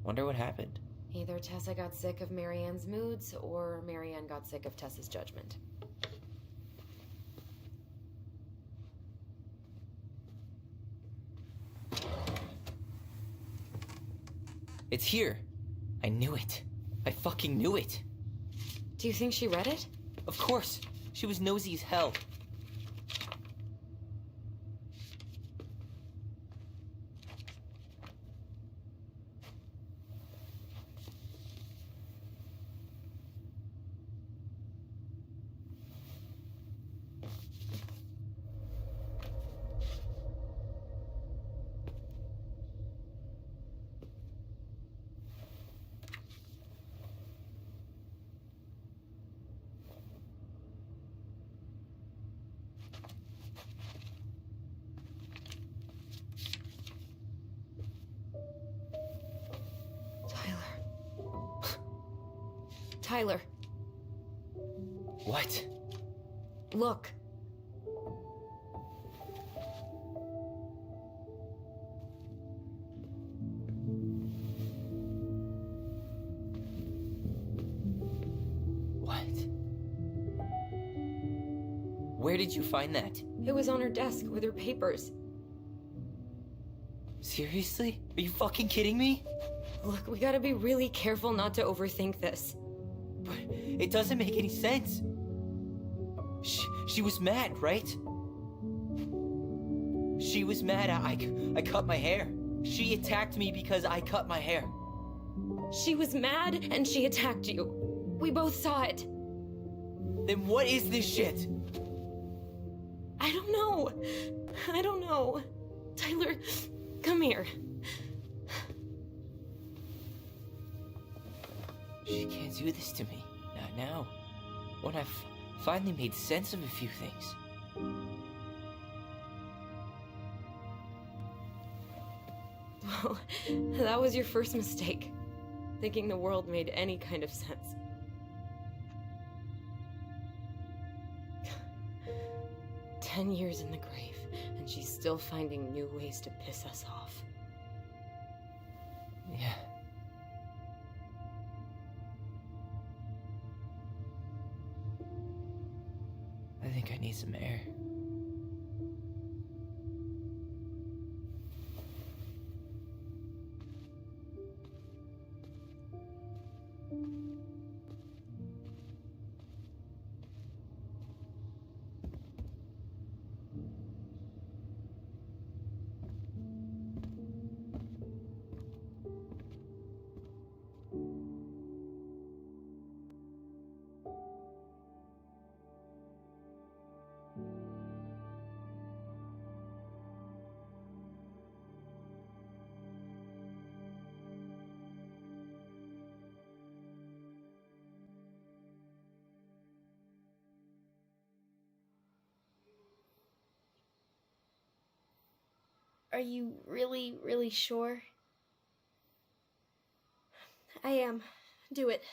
Wonder what happened. Either Tessa got sick of Marianne's moods, or Marianne got sick of Tessa's judgment. It's here. I knew it. I fucking knew it. Do you think she read it? Of course. She was nosy as hell. Tyler. What? Look. What? Where did you find that? It was on her desk with her papers. Seriously? Are you fucking kidding me? Look, we gotta be really careful not to overthink this. But it doesn't make any sense. She was mad, right? She was mad I cut my hair. She attacked me because I cut my hair. She was mad and she attacked you. We both saw it. Then what is this shit? I don't know. I don't know. Tyler, come here. She can't do this to me. Not now. When I've finally made sense of a few things. Well, that was your first mistake. Thinking the world made any kind of sense. "10 years in the grave, and she's still finding new ways to piss us off." Yeah. I think I need some air. Are you really, really sure? I am. Do it.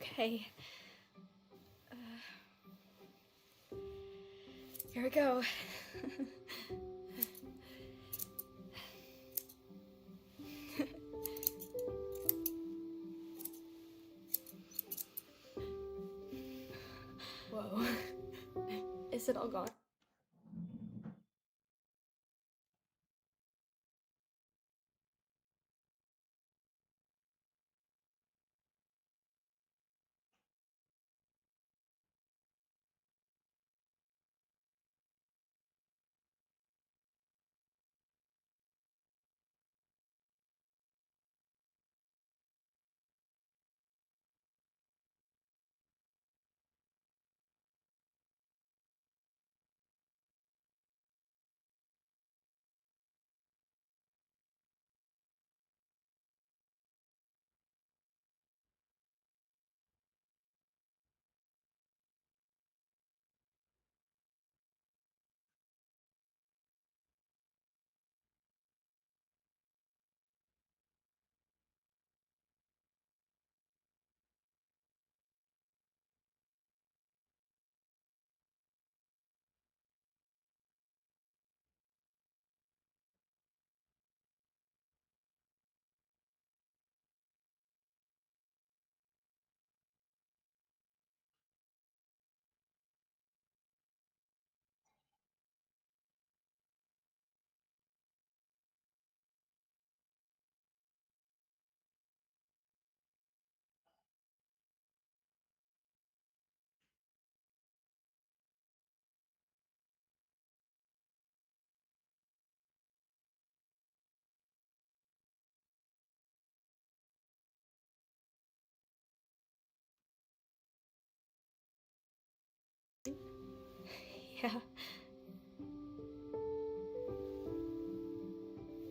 Okay. Here we go. Whoa. Is it all gone? Yeah.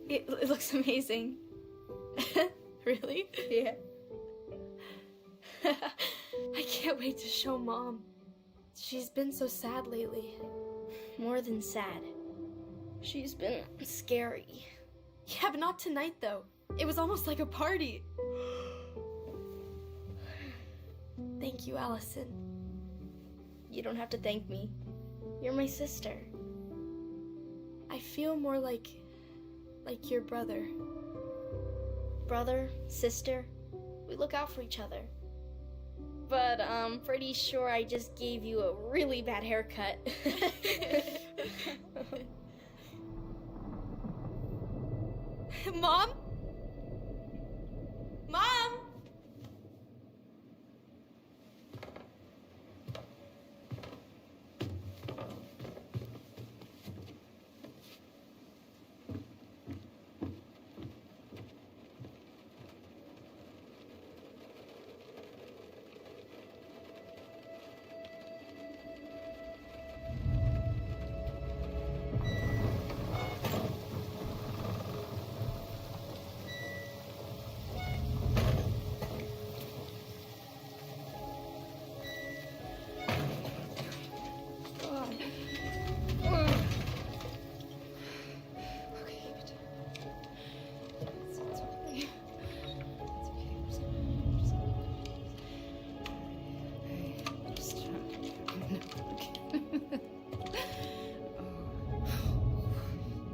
It looks amazing. Really? Yeah. I can't wait to show Mom. She's been so sad lately. More than sad. She's been scary. Yeah, but not tonight, though. It was almost like a party. Thank you, Allison. You don't have to thank me. You're my sister. I feel more like your brother. Brother, sister, we look out for each other. But I'm pretty sure I just gave you a really bad haircut. Mom? Mom?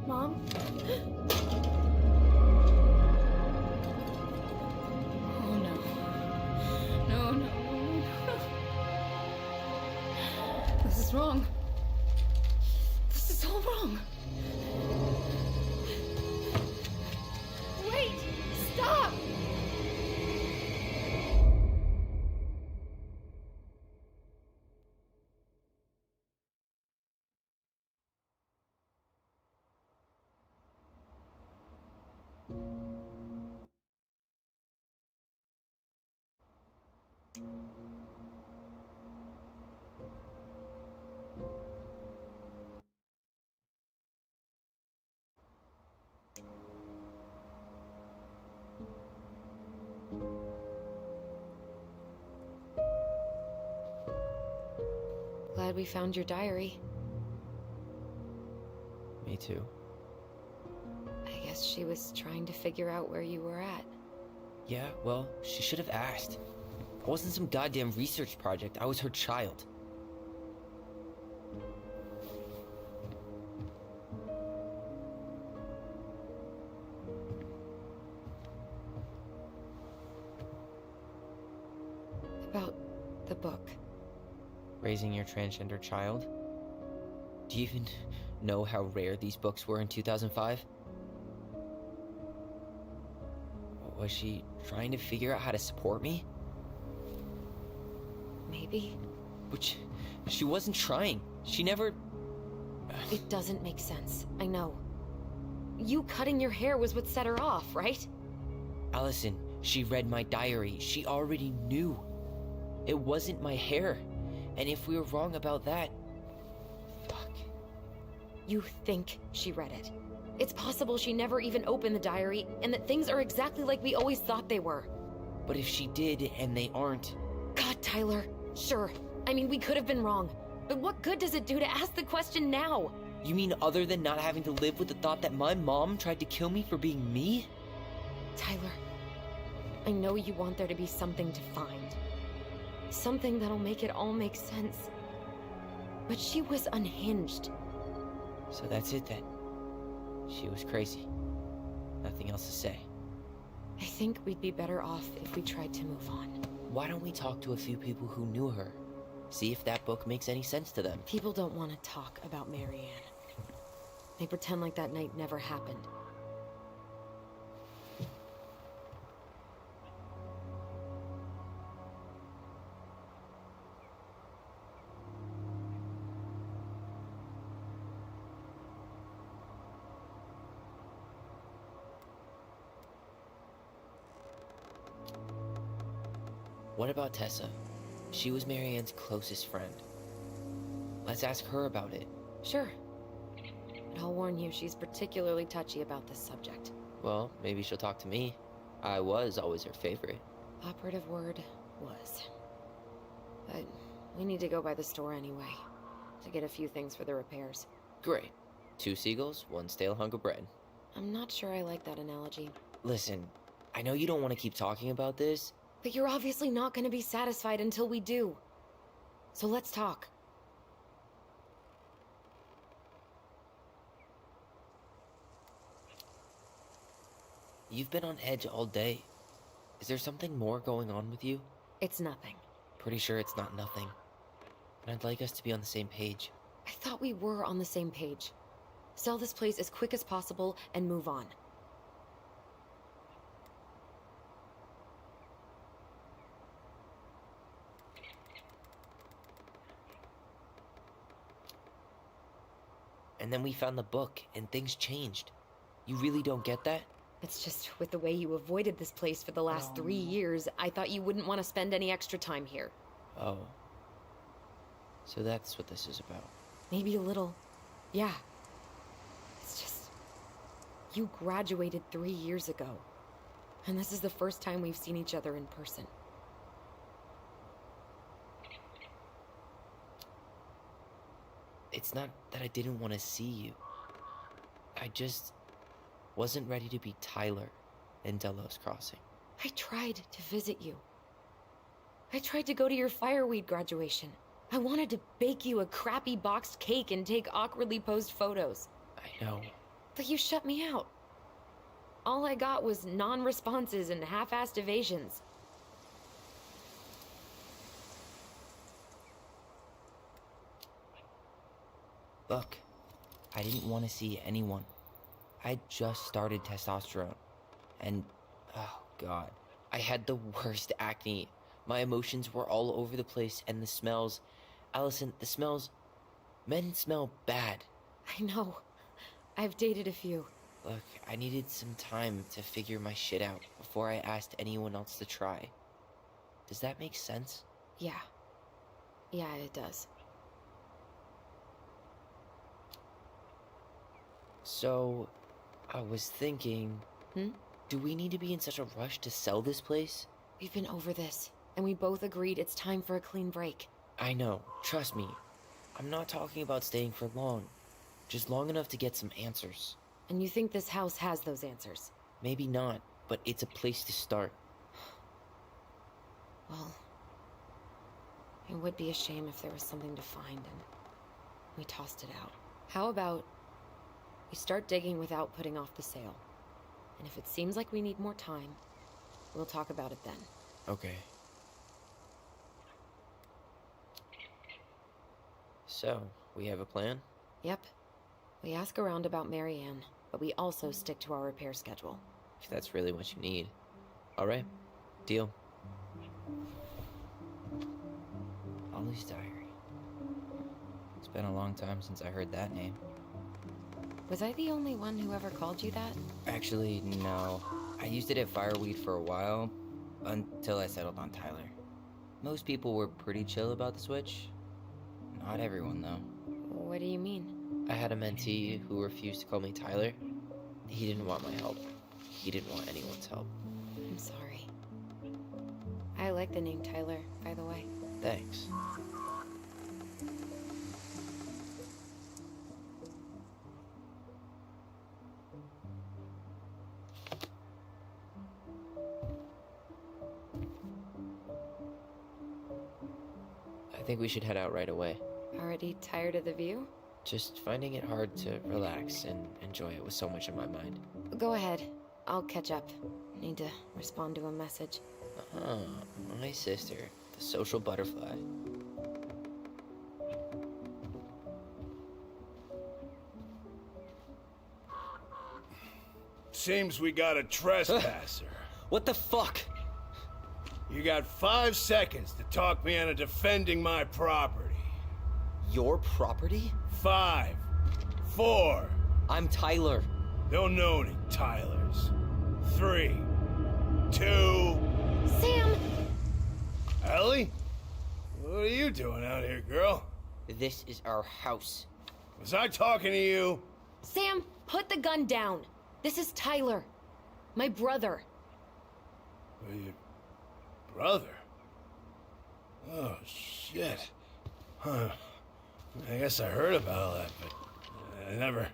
Mom? Oh no. No, no, no, no. This is wrong. This is all wrong. Wait! Stop! Glad we found your diary. Me too. I guess she was trying to figure out where you were at. Yeah, well, she should have asked. I wasn't some goddamn research project. I was her child. About the book. Raising your transgender child? Do you even know how rare these books were in 2005? Was she trying to figure out how to support me? Maybe. Which, she wasn't trying. She never... It doesn't make sense. I know. You cutting your hair was what set her off, right? Allison, she read my diary. She already knew. It wasn't my hair. And if we were wrong about that... Fuck. You think she read it. It's possible she never even opened the diary, and that things are exactly like we always thought they were. But if she did, and they aren't... God, Tyler. Sure. I mean, we could have been wrong. But what good does it do to ask the question now? You mean other than not having to live with the thought that my mom tried to kill me for being me? Tyler, I know you want there to be something to find. Something that'll make it all make sense. But she was unhinged. So that's it then. She was crazy. Nothing else to say. I think we'd be better off if we tried to move on. Why don't we talk to a few people who knew her? See if that book makes any sense to them. People don't want to talk about Marianne. They pretend like that night never happened. What about Tessa? She was Marianne's closest friend. Let's ask her about it. Sure. But I'll warn you, she's particularly touchy about this subject. Well, maybe she'll talk to me. I was always her favorite. Operative word was. But we need to go by the store anyway, to get a few things for the repairs. Great. 2 seagulls, 1 stale hunk of bread. I'm not sure I like that analogy. Listen, I know you don't want to keep talking about this. But you're obviously not going to be satisfied until we do. So let's talk. You've been on edge all day. Is there something more going on with you? It's nothing. Pretty sure it's not nothing. And I'd like us to be on the same page. I thought we were on the same page. Sell this place as quick as possible and move on. And then we found the book, and things changed. You really don't get that? It's just with the way you avoided this place for the last 3 years, I thought you wouldn't want to spend any extra time here. Oh. So that's what this is about. Maybe a little. Yeah. It's just... You graduated 3 years ago. And this is the first time we've seen each other in person. It's not that I didn't want to see you. I just wasn't ready to be Tyler in Delos Crossing. I tried to visit you. I tried to go to your fireweed graduation. I wanted to bake you a crappy boxed cake and take awkwardly posed photos. I know. But you shut me out. All I got was non-responses and half-assed evasions. Look, I didn't want to see anyone. I just started testosterone. And, oh god, I had the worst acne. My emotions were all over the place, and the smells... Allison, the smells... Men smell bad. I know. I've dated a few. Look, I needed some time to figure my shit out before I asked anyone else to try. Does that make sense? Yeah. Yeah, it does. So, I was thinking... Do we need to be in such a rush to sell this place? We've been over this, and we both agreed it's time for a clean break. I know, trust me. I'm not talking about staying for long. Just long enough to get some answers. And you think this house has those answers? Maybe not, but it's a place to start. Well, it would be a shame if there was something to find and we tossed it out. How about we start digging without putting off the sale? And if it seems like we need more time, we'll talk about it then. Okay. So, we have a plan? Yep. We ask around about Marianne, but we also stick to our repair schedule. If that's really what you need. Alright, deal. Ollie's Diary. It's been a long time since I heard that name. Was I the only one who ever called you that? Actually, no. I used it at Fireweed for a while, until I settled on Tyler. Most people were pretty chill about the switch. Not everyone, though. What do you mean? I had a mentee who refused to call me Tyler. He didn't want my help. He didn't want anyone's help. I'm sorry. I like the name Tyler, by the way. Thanks. I think we should head out right away. Already tired of the view? Just finding it hard to relax and enjoy it with so much on my mind. Go ahead. I'll catch up. Need to respond to a message. My sister, the social butterfly. Seems we got a trespasser. What the fuck? You got 5 seconds to talk me into defending my property. Your property? 5, 4. I'm Tyler. Don't know any Tylers. 3, 2. Sam! Ellie? What are you doing out here, girl? This is our house. Was I talking to you? Sam, put the gun down. This is Tyler. My brother. Your brother? Oh, shit. Huh. I guess I heard about all that, but I never...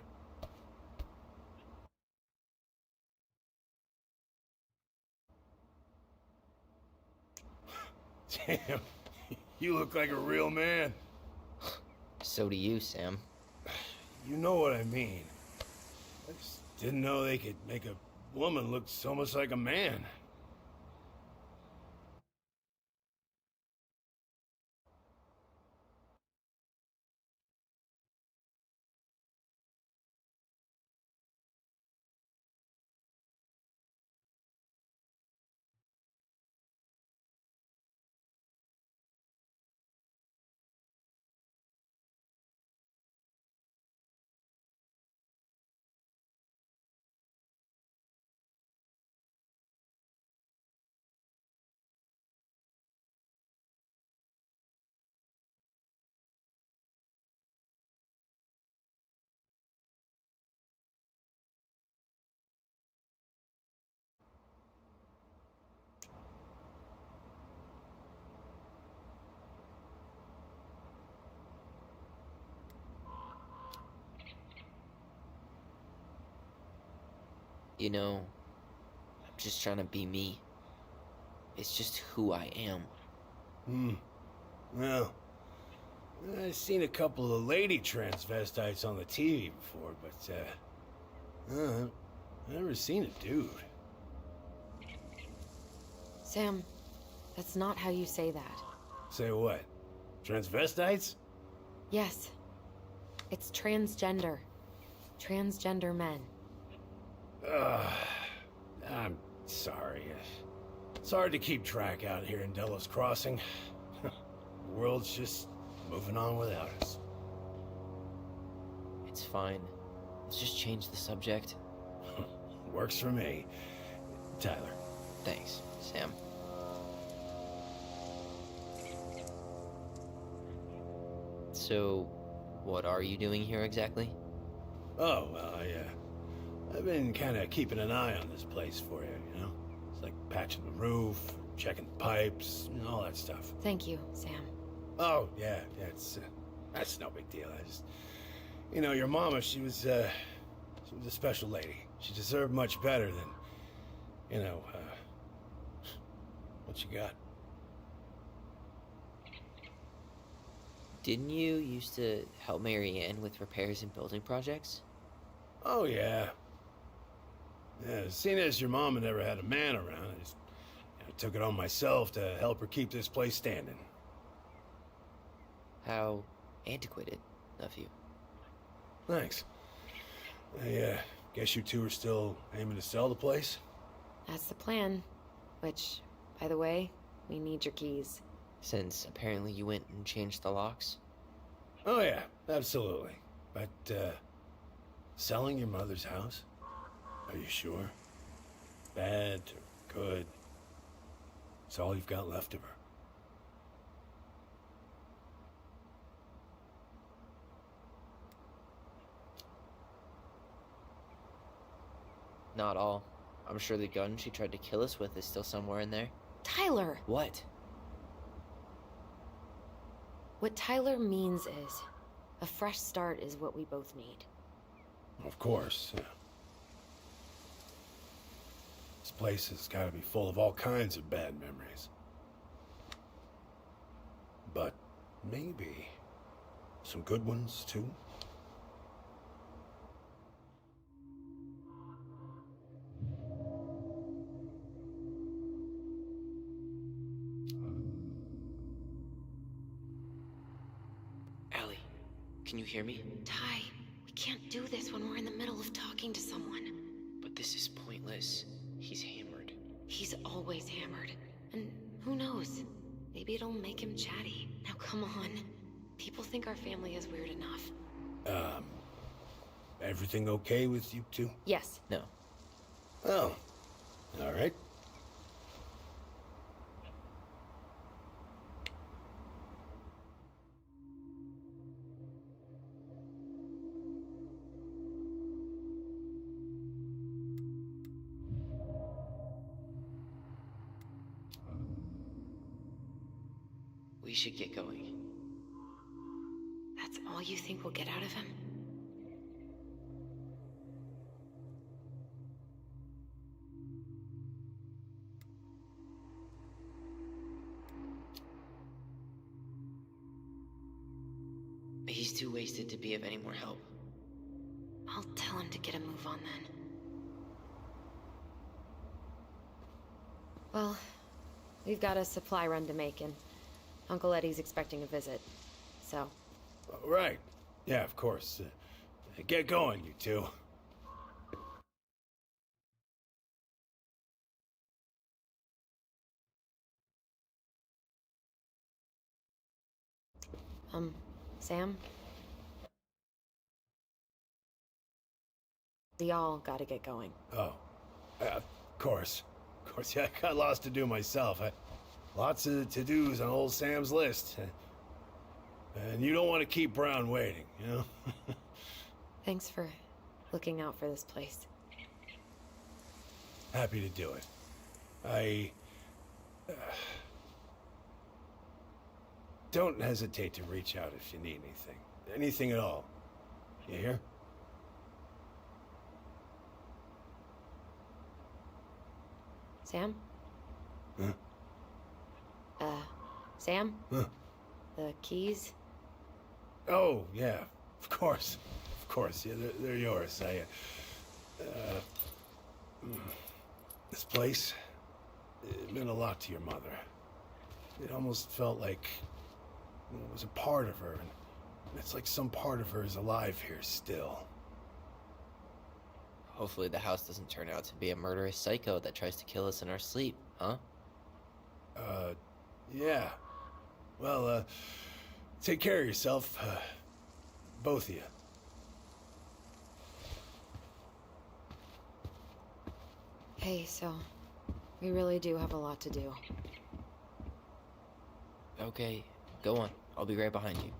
Damn, you look like a real man. So do you, Sam. You know what I mean. I just didn't know they could make a woman look so much like a man. You know, I'm just trying to be me. It's just who I am. Well, I've seen a couple of lady transvestites on the TV before, but, I've never seen a dude. Sam, that's not how you say that. Say what? Transvestites? Yes. It's transgender. Transgender men. I'm sorry. It's hard to keep track out here in Delos Crossing. The world's just moving on without us. It's fine. Let's just change the subject. Works for me. Tyler. Thanks, Sam. So, what are you doing here exactly? Oh, well, I've been kind of keeping an eye on this place for you, you know? It's like patching the roof, checking pipes, and all that stuff. Thank you, Sam. Oh, yeah, that's no big deal. I just, you know, your mama, she was a special lady. She deserved much better than, you know, what you got. Didn't you used to help Mary Ann with repairs and building projects? Oh, yeah. Yeah, seeing as your mama never had a man around, I just took it on myself to help her keep this place standing. How antiquated of you. Thanks. I guess you two are still aiming to sell the place? That's the plan. Which, by the way, we need your keys. Since apparently you went and changed the locks? Oh yeah, absolutely. But, selling your mother's house? Are you sure? Bad or good? It's all you've got left of her. Not all. I'm sure the gun she tried to kill us with is still somewhere in there. Tyler! What? What Tyler means is, a fresh start is what we both need. Of course. This place has got to be full of all kinds of bad memories. But maybe some good ones, too? Allie, can you hear me? Ty, we can't do this when we're in the middle of talking to someone. But this is pointless. He's hammered. He's always hammered. And who knows? Maybe it'll make him chatty. Now come on. People think our family is weird enough. Everything okay with you two? Yes. No. Oh, all right. should get going. That's all you think we'll get out of him? He's too wasted to be of any more help. I'll tell him to get a move on then. Well, we've got a supply run to make, and Uncle Eddie's expecting a visit. So, Right. Yeah, of course. Get going, you two. Sam? We all gotta get going. Oh, of course. Of course, yeah, I got lots to do myself. Lots of to-dos on old Sam's list. And you don't want to keep Brown waiting, you know? Thanks for looking out for this place. Happy to do it. Don't hesitate to reach out if you need anything. Anything at all. You hear? Sam? Huh? Sam? Huh? The keys? Oh, yeah. Of course. Of course. Yeah, they're yours. This place, it meant a lot to your mother. It almost felt like it was a part of her, and it's like some part of her is alive here still. Hopefully the house doesn't turn out to be a murderous psycho that tries to kill us in our sleep, huh? Yeah. Well, take care of yourself, both of you. Hey, so we really do have a lot to do. Okay, go on. I'll be right behind you.